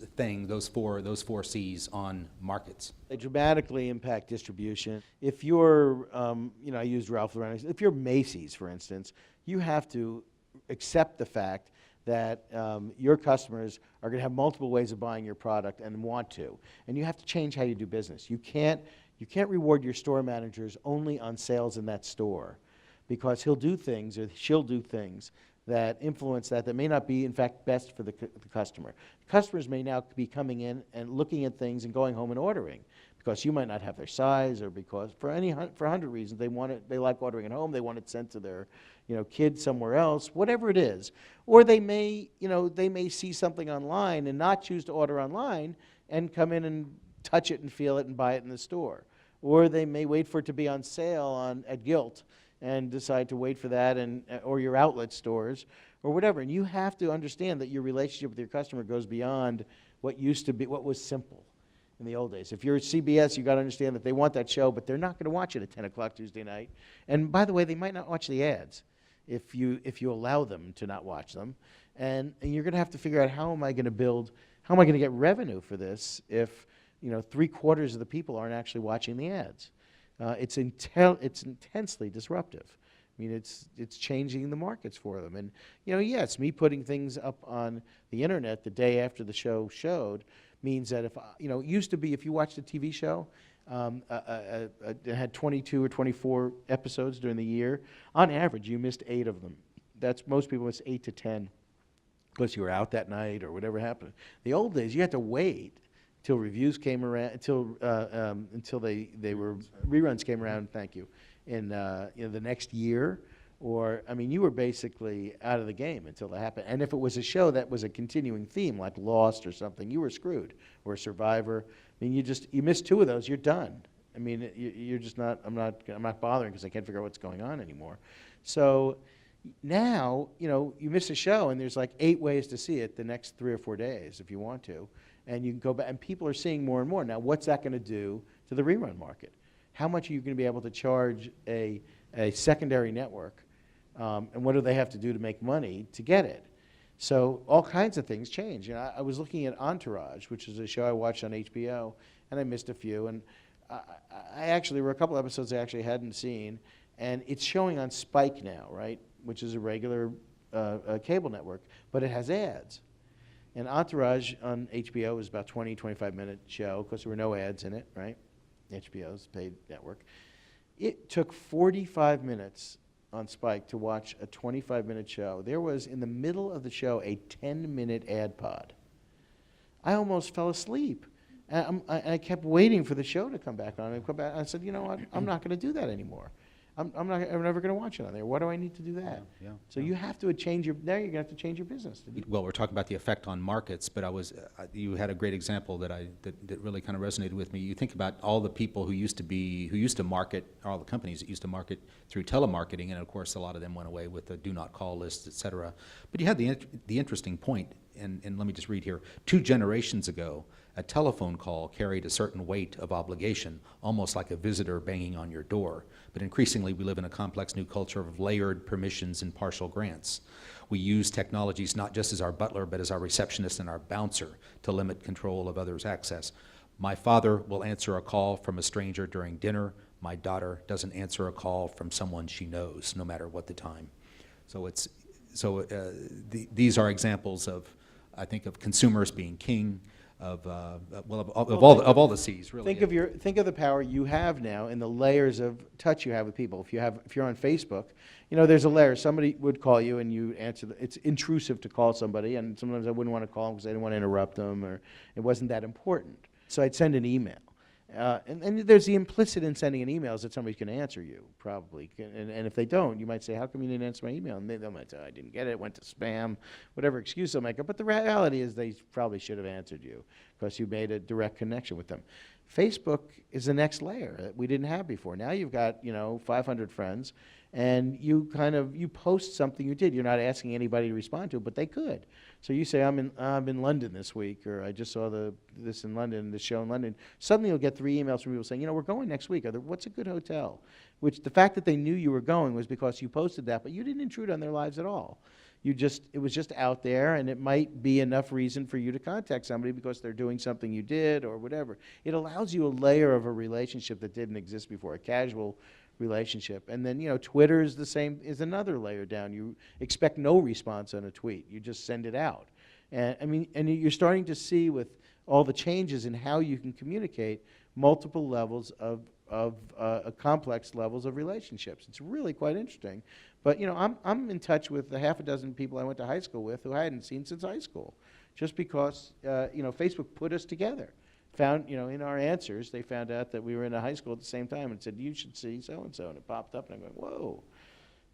Speaker 1: four C's on markets?
Speaker 2: They dramatically impact distribution. If you're, I used Ralph Lauren. If you're Macy's, for instance, you have to accept the fact that your customers are going to have multiple ways of buying your product and want to. And you have to change how you do business. You can't reward your store managers only on sales in that store, because he'll do things or she'll do things that influence that may not be, in fact, best for the customer. Customers may now be coming in and looking at things and going home and ordering, because you might not have their size, or because for 100 reasons they like ordering at home, they want it sent to their kid somewhere else, whatever it is. Or they may see something online and not choose to order online and come in and touch it and feel it and buy it in the store. Or they may wait for it to be on sale at Gilt and decide to wait for that, or your outlet stores or whatever. And you have to understand that your relationship with your customer goes beyond what was simple in the old days. If you're at CBS, you got to understand that they want that show, but they're not going to watch it at 10 o'clock Tuesday night. And by the way, they might not watch the ads if you allow them to not watch them. And you're going to have to figure out, how am I going to get revenue for this if 3/4 of the people aren't actually watching the ads? It's intensely disruptive. I mean, it's changing the markets for them. And yes, me putting things up on the internet the day after the show showed means that it used to be, if you watched a TV show, it had 22 or 24 episodes during the year. On average, you missed 8 of them. Most people miss 8 to 10, because you were out that night or whatever happened. The old days, you had to wait till reviews came around, until reruns came around. Thank you. In the next year, or you were basically out of the game until that happened. And if it was a show that was a continuing theme, like Lost or something, you were screwed. Or Survivor. You miss 2 of those, you're done. You're just not. I'm not bothering, because I can't figure out what's going on anymore. So now, you miss a show, and there's like 8 ways to see it the next 3 or 4 days if you want to. And you can go back, and people are seeing more and more. Now, what's that going to do to the rerun market? How much are you going to be able to charge a secondary network, and what do they have to do to make money to get it? So all kinds of things change. I was looking at Entourage, which is a show I watched on HBO, and I missed a few. And there were a couple episodes I actually hadn't seen, and it's showing on Spike now, right, which is a regular cable network, but it has ads. And Entourage on HBO is about 20, 25-minute show, because there were no ads in it, right? HBO's paid network. It took 45 minutes on Spike to watch a 25-minute show. There was, in the middle of the show, a 10-minute ad pod. I almost fell asleep. And I kept waiting for the show to come back on. I said, you know what? I'm not going to do that anymore. I'm never going to watch it on there. Why do I need to do that? So you have to change you're going to have to change your business.
Speaker 1: Well, we're talking about the effect on markets, but you had a great example that really kind of resonated with me. You think about all the people who used to market, all the companies that used to market through telemarketing, and of course a lot of them went away with the do not call lists, et cetera. But you had the interesting point, and let me just read here. 2 generations ago, a telephone call carried a certain weight of obligation, almost like a visitor banging on your door. But increasingly, we live in a complex new culture of layered permissions and partial grants. We use technologies not just as our butler, but as our receptionist and our bouncer to limit control of others' access. My father will answer a call from a stranger during dinner. My daughter doesn't answer a call from someone she knows, no matter what the time. These are examples of, I think, of consumers being king. Of all the C's, really.
Speaker 2: Think of the power you have now in the layers of touch you have with people. If you're on Facebook, there's a layer. Somebody would call you and you answer. It's intrusive to call somebody, and sometimes I wouldn't want to call them because I didn't want to interrupt them, or it wasn't that important. So I'd send an email, And there's the implicit in sending an email is that somebody's going to answer you, probably. And if they don't, you might say, how come you didn't answer my email? And they might say, I didn't get it, went to spam, whatever excuse they'll make up. But the reality is they probably should have answered you because you made a direct connection with them. Facebook is the next layer that we didn't have before. Now you've got, 500 friends, and you post something you did. You're not asking anybody to respond to it, but they could. So you say, I'm in London this week, or I just saw this in London, this show in London. Suddenly you'll get 3 emails from people saying, we're going next week. What's a good hotel? Which the fact that they knew you were going was because you posted that, but you didn't intrude on their lives at all. It was just out there, and it might be enough reason for you to contact somebody because they're doing something you did or whatever. It allows you a layer of a relationship that didn't exist before, a casual relationship. And then, Twitter is the same, is another layer down. You expect no response on a tweet. You just send it out. And you're starting to see with all the changes in how you can communicate multiple levels of complex levels of relationships. It's really quite interesting. But, I'm in touch with a half a dozen people I went to high school with who I hadn't seen since high school, just because, Facebook put us together. Found, in our answers, they found out that we were in a high school at the same time and said, you should see so-and-so. And it popped up, and I'm going, whoa.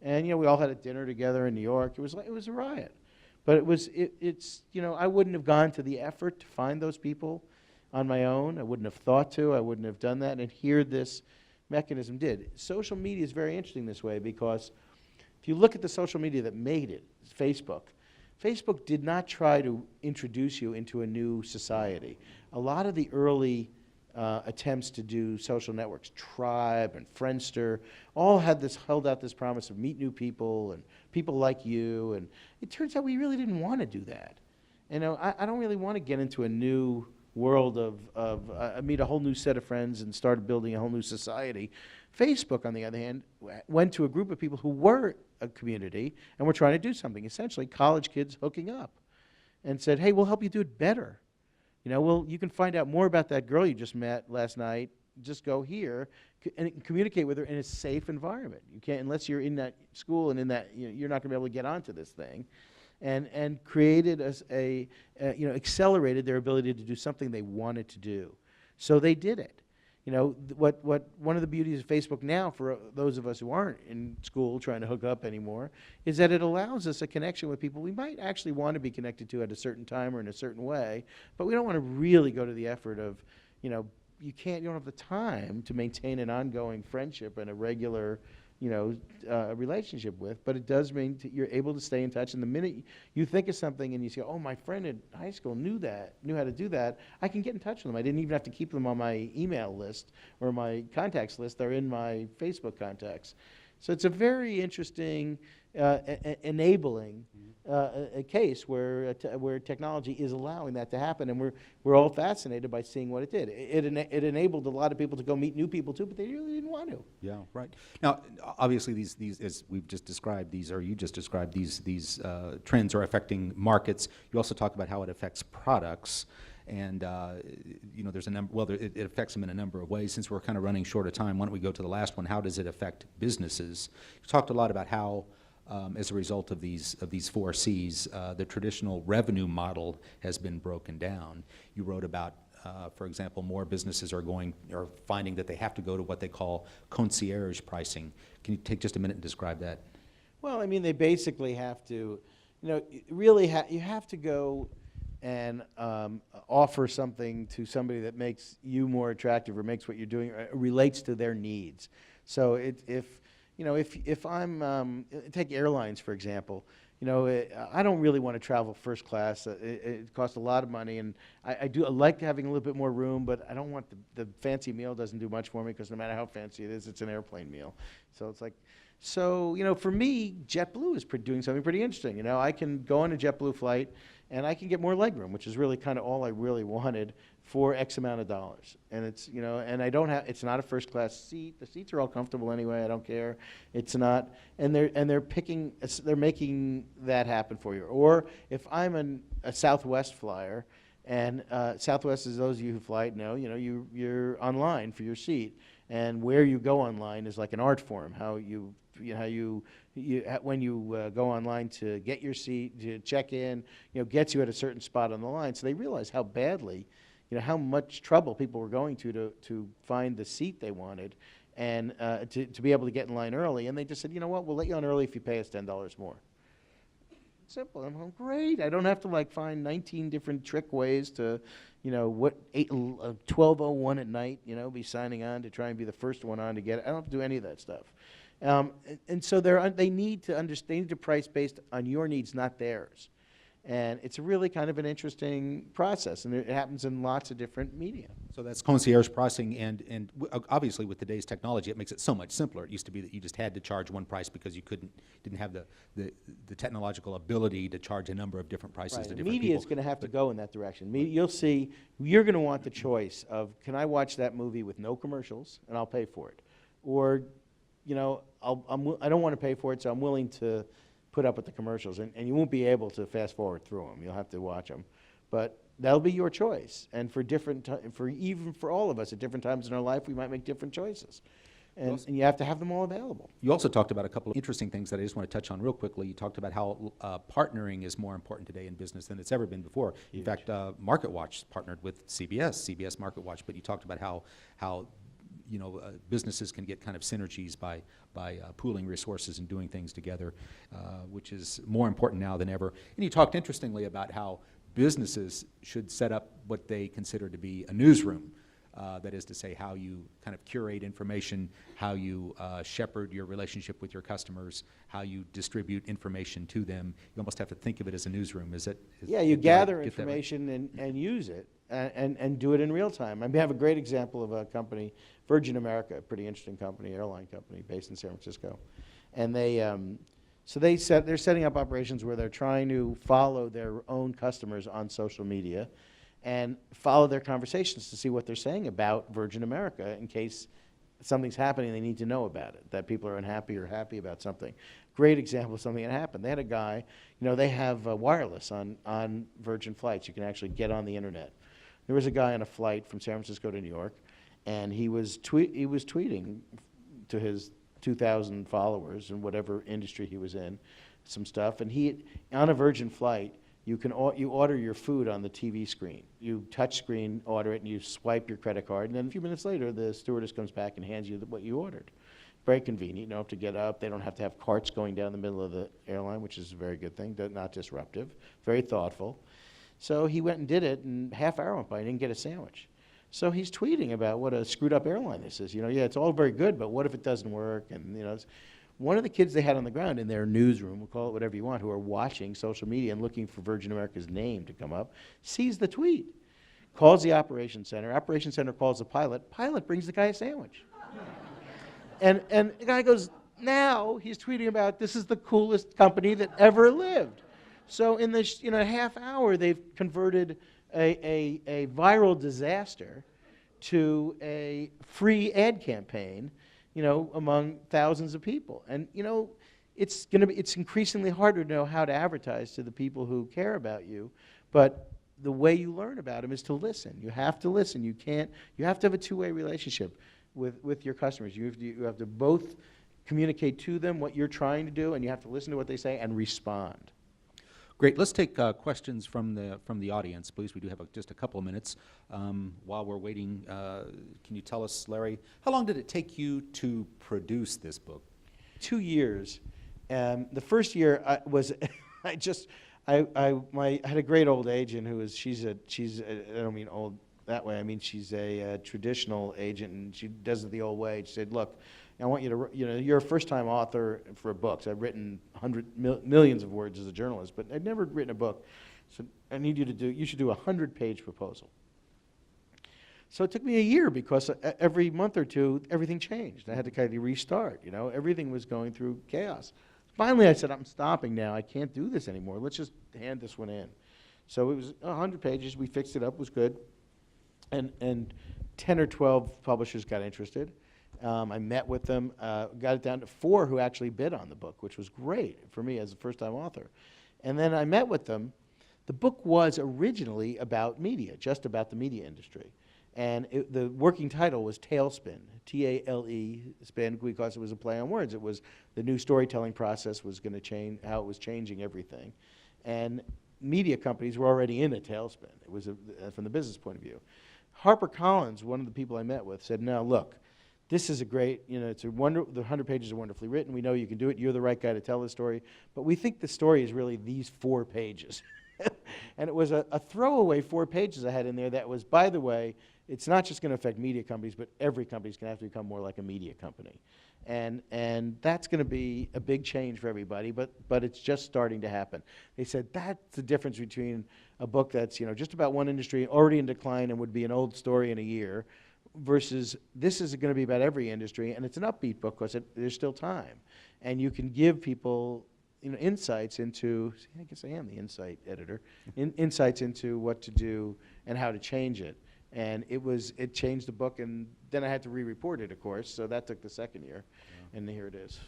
Speaker 2: And, we all had a dinner together in New York. It was a riot. But it's I wouldn't have gone to the effort to find those people on my own. I wouldn't have thought to. I wouldn't have done that. And here this mechanism did. Social media is very interesting this way because if you look at the social media that made it, Facebook did not try to introduce you into a new society. A lot of the early attempts to do social networks, Tribe and Friendster, all held out this promise of meet new people and people like you. And it turns out we really didn't want to do that. I don't really want to get into a new world of meet a whole new set of friends and start building a whole new society. Facebook, on the other hand, went to a group of people who were a community and were trying to do something, essentially college kids hooking up, and said, hey, we'll help you do it better. You can find out more about that girl you just met last night. Just go here and communicate with her in a safe environment. You can't, unless you're in that school and in that, you're not going to be able to get onto this thing. And created accelerated their ability to do something they wanted to do. So they did it. One of the beauties of Facebook now, for those of us who aren't in school trying to hook up anymore, is that it allows us a connection with people we might actually want to be connected to at a certain time or in a certain way, but we don't want to really go to the effort of, you don't have the time to maintain an ongoing friendship and a regular relationship with, but it does mean you're able to stay in touch. And the minute you think of something and you say, oh, my friend in high school knew how to do that, I can get in touch with them. I didn't even have to keep them on my email list or my contacts list. They're in my Facebook contacts. So it's a very interesting, enabling a case where technology is allowing that to happen, and we're all fascinated by seeing what it did. It enabled a lot of people to go meet new people too, but they really didn't want to.
Speaker 1: Yeah, right. Now, obviously, these as we've just described, these trends are affecting markets. You also talk about how it affects products. And there's a number. Well, it affects them in a number of ways. Since we're kind of running short of time, why don't we go to the last one? How does it affect businesses? You talked a lot about how, as a result of these 4 C's, the traditional revenue model has been broken down. You wrote about, for example, more businesses are finding that they have to go to what they call concierge pricing. Can you take just a minute and describe that?
Speaker 2: Well, they basically have to, you have to go and offer something to somebody that makes you more attractive or makes what you're doing relates to their needs. So if I'm take airlines for example, I don't really want to travel first class. It costs a lot of money, and I like having a little bit more room, but I don't want the fancy meal. Doesn't do much for me because no matter how fancy it is, it's an airplane meal. So it's like. So, for me, JetBlue is doing something pretty interesting. I can go on a JetBlue flight, and I can get more legroom, which is really kind of all I really wanted for X amount of dollars. And it's, and I don't have, it's not a first class seat. The seats are all comfortable anyway. I don't care. It's not, and they're making that happen for you. Or if I'm a Southwest flyer, and Southwest, is those of you who fly know, you're online for your seat. And where you go online is like an art form. When you go online to get your seat, to check in, gets you at a certain spot on the line. So they realize how badly, how much trouble people were going to find the seat they wanted and to be able to get in line early. And they just said, you know what, we'll let you on early if you pay us $10 more. Simple. I'm going, great. I don't have to find 19 different trick ways to, 12:01 at night, be signing on to try and be the first one on to get it. I don't have to do any of that stuff. And so they need to understand, they need to price based on your needs, not theirs. And it's really kind of an interesting process, and it happens in lots of different media.
Speaker 1: So that's concierge pricing, and obviously with today's technology, it makes it so much simpler. It used to be that you just had to charge one price because you didn't have the technological ability to charge a number of different prices to different people.
Speaker 2: Media is going to have to go in that direction. You'll see, you're going to want the choice of, can I watch that movie with no commercials, and I'll pay for it? Or, I don't want to pay for it, so I'm willing to put up with the commercials, and you won't be able to fast forward through them. You'll have to watch them, but that'll be your choice. And for even for all of us at different times in our life, we might make different choices, and you have to have them all available.
Speaker 1: You also talked about a couple of interesting things that I just want to touch on real quickly. You talked about how partnering is more important today in business than it's ever been before. In fact, MarketWatch partnered with CBS Marketwatch, but you talked about how businesses can get kind of synergies by pooling resources and doing things together, which is more important now than ever. And you talked interestingly about how businesses should set up what they consider to be a newsroom. That is to say, how you kind of curate information, how you shepherd your relationship with your customers, how you distribute information to them. You almost have to think of it as a newsroom.
Speaker 2: Yeah, you gather information and use it and do it in real time. I have a great example of a company, Virgin America, a pretty interesting company, airline company based in San Francisco. And they're setting up operations where they're trying to follow their own customers on social media and follow their conversations to see what they're saying about Virgin America in case something's happening they need to know about it, that people are unhappy or happy about something. Great example of something that happened. They had a guy, they have wireless on Virgin flights. You can actually get on the internet. There was a guy on a flight from San Francisco to New York, and he was tweeting to his 2,000 followers in whatever industry he was in, some stuff. And on a Virgin flight, you order your food on the TV screen. You touch screen order it, and you swipe your credit card, and then a few minutes later, the stewardess comes back and hands you what you ordered. Very convenient. You don't have to get up. They don't have to have carts going down the middle of the airline, which is a very good thing, not disruptive, very thoughtful. So he went and did it, and half hour went by, and didn't get a sandwich. So he's tweeting about what a screwed up airline this is. Yeah, it's all very good, but what if it doesn't work? And one of the kids they had on the ground in their newsroom, we'll call it whatever you want, who are watching social media and looking for Virgin America's name to come up, sees the tweet, calls the operations center. Operations center calls the pilot. Pilot brings the guy a sandwich. And the guy goes, now he's tweeting about this is the coolest company that ever lived. So in this half hour, they've converted a viral disaster to a free ad campaign, among thousands of people. And it's increasingly harder to know how to advertise to the people who care about you, but the way you learn about them is to listen. You have to listen. You have to have a two-way relationship with your customers. You have to both communicate to them what you're trying to do, and you have to listen to what they say and respond.
Speaker 1: Great. Let's take questions from the audience, please. We do have just a couple of minutes. While we're waiting, can you tell us, Larry, how long did it take you to produce this book? 2 years. The first year I had a great old agent who was I don't mean old that way. I mean she's a traditional agent, and she does it the old way. She said, "Look, I want you to, you're a first-time author for books. I've written millions of words as a journalist, but I'd never written a book. So I need you should do a 100-page proposal." So it took me a year because every month or two, everything changed. I had to kind of restart, Everything was going through chaos. Finally, I said, I'm stopping now. I can't do this anymore. Let's just hand this one in. So it was 100 pages. We fixed it up. It was good. And 10 or 12 publishers got interested. I met with them, got it down to 4 who actually bid on the book, which was great for me as a first-time author. And then I met with them. The book was originally about media, just about the media industry. And the working title was Tailspin, T-A-L-E, spin, because it was a play on words. It was the new storytelling process was going to change, how it was changing everything. And
Speaker 2: media companies were already in a tailspin. It was from the business point of view. HarperCollins, one of the people I met with, said, "Now look, this is a great, it's the 100 pages are wonderfully written. We know you can do it. You're the right guy to tell the story. But we think the story is really these 4 pages." And it was a throwaway 4 pages I had in there that was, by the way, it's not just going to affect media companies, but every company is going to have to become more like a media company. And that's going to be a big change for everybody, but it's just starting to happen. They said that's the difference between a book that's just about one industry, already in decline and would be an old story in a year, versus this is going to be about every industry, and it's an upbeat book because there's still time. And you can give people insights into, I guess I am the insight editor, insights into what to do and how to change it. And it changed the book, and then I had to re-report it, of course, so that took the second year, and here it is.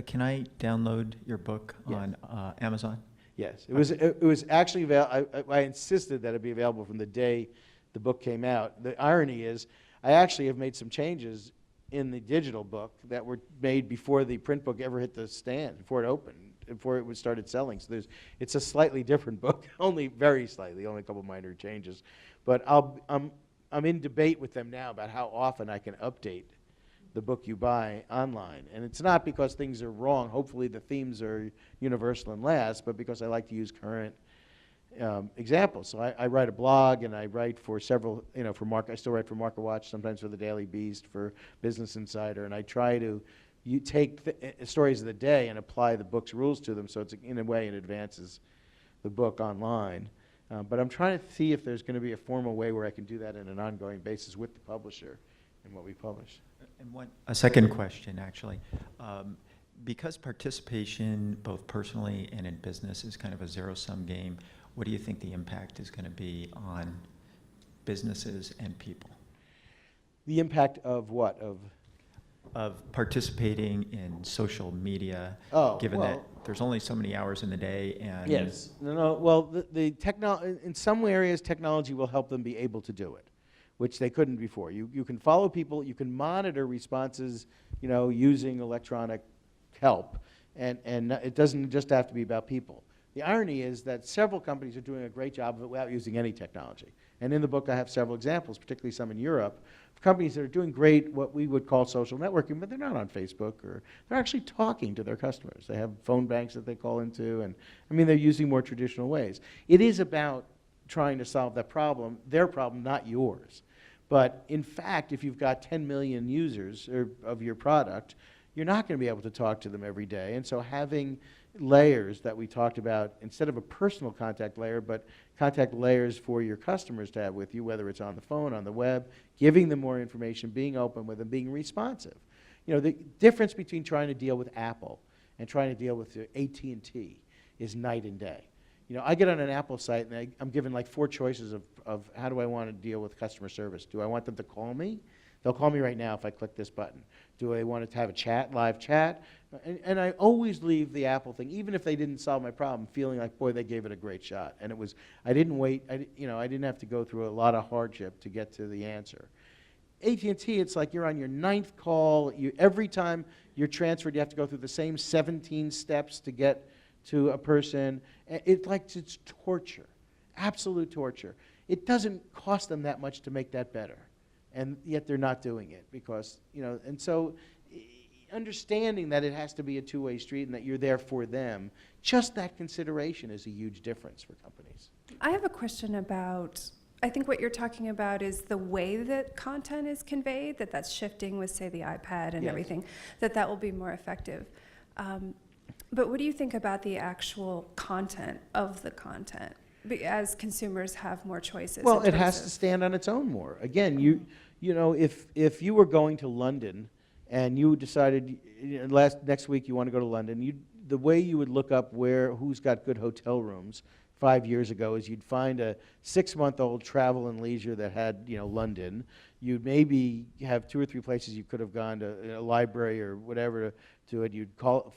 Speaker 3: Can I download your book
Speaker 2: Yes.
Speaker 3: on Amazon?
Speaker 2: Yes, it was actually available. I insisted that it be available from the day the book came out. The irony is, I actually have made some changes in the digital book that were made before the print book ever hit the stand, before it opened, before it started selling. So it's a slightly different book, only very slightly, only a couple minor changes. But I'm in debate with them now about how often I can update the book you buy online. And it's not because things are wrong. Hopefully the themes are universal and last, but because I like to use current examples. So I write a blog, and I write for several, I still write for MarketWatch, sometimes for the Daily Beast, for Business Insider, and I try to take stories of the day and apply the book's rules to them, so it's in a way it advances the book online. But I'm trying to see if there's going to be a formal way where I can do that on an ongoing basis with the publisher and what we publish.
Speaker 3: And a second question, actually. Because participation, both personally and in business, is kind of a zero-sum game, what do you think the impact is going to be on businesses and people?
Speaker 2: The impact of what?
Speaker 3: Of participating in social media, given that there's only so many hours in the day, and
Speaker 2: yes, no. Well, in some areas, technology will help them be able to do it, which they couldn't before. You can follow people, you can monitor responses, using electronic help, and it doesn't just have to be about people. The irony is that several companies are doing a great job of it without using any technology. And in the book, I have several examples, particularly some in Europe, of companies that are doing great, what we would call social networking, but they're not on Facebook, or they're actually talking to their customers. They have phone banks that they call into, and they're using more traditional ways. It is about trying to solve that problem, their problem, not yours. But in fact, if you've got 10 million users of your product, you're not going to be able to talk to them every day. And so having layers that we talked about, instead of a personal contact layer, but contact layers for your customers to have with you, whether it's on the phone, on the web, giving them more information, being open with them, being responsive. The difference between trying to deal with Apple and trying to deal with AT&T is night and day. I get on an Apple site, and I'm given like 4 choices of how do I want to deal with customer service. Do I want them to call me? They'll call me right now if I click this button. Do I want to have a live chat? And I always leave the Apple thing, even if they didn't solve my problem, feeling like, boy, they gave it a great shot. And I didn't wait, I didn't have to go through a lot of hardship to get to the answer. AT&T, it's like you're on your 9th call. Every time you're transferred, you have to go through the same 17 steps to get to a person. It's torture, absolute torture. It doesn't cost them that much to make that better. And yet they're not doing it because, and so understanding that it has to be a two-way street and that you're there for them, just that consideration is a huge difference for companies.
Speaker 4: I have a question about, I think what you're talking about is the way that content is conveyed, that's shifting with, say, the iPad and
Speaker 2: Yes.
Speaker 4: everything, that will be more effective. But what do you think about the actual content of the content? As consumers have more choices.
Speaker 2: Well, it has to stand on its own more. Again, if you were going to London and you decided next week you want to go to London, the way you would look up who's got good hotel rooms 5 years ago is you'd find a 6-month-old Travel and Leisure that had London. You'd maybe have 2 or 3 places you could have gone to, a library or whatever to it. You'd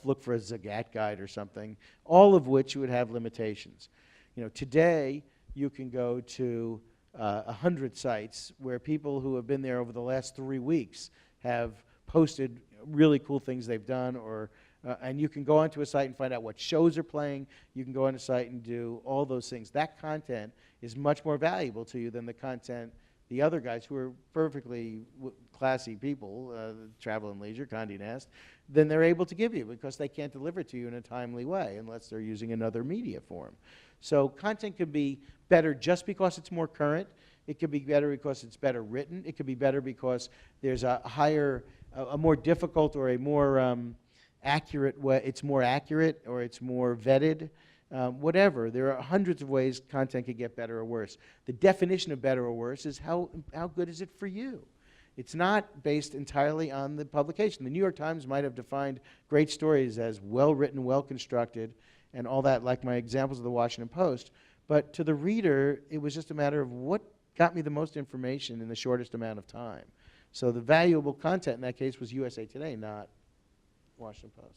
Speaker 2: look for a Zagat guide or something, all of which would have limitations. Today, you can go to 100 sites where people who have been there over the last 3 weeks have posted really cool things they've done or And you can go onto a site and find out what shows are playing. You can go on a site and do all those things. That content is much more valuable to you than the content the other guys who are perfectly classy people, Travel and Leisure, Condé Nast, then they're able to give you because they can't deliver it to you in a timely way unless they're using another media form. So content could be better just because it's more current. It could be better because it's better written. It could be better because there's a higher, a more difficult or a more accurate way. It's more accurate or it's more vetted. Whatever. There are hundreds of ways content could get better or worse. The definition of better or worse is how good is it for you? It's not based entirely on the publication. The New York Times might have defined great stories as well-written, well-constructed, and all that, like my examples of the Washington Post. But to the reader, it was just a matter of what got me the most information in the shortest amount of time. So the valuable content in that case was USA Today, not Washington Post.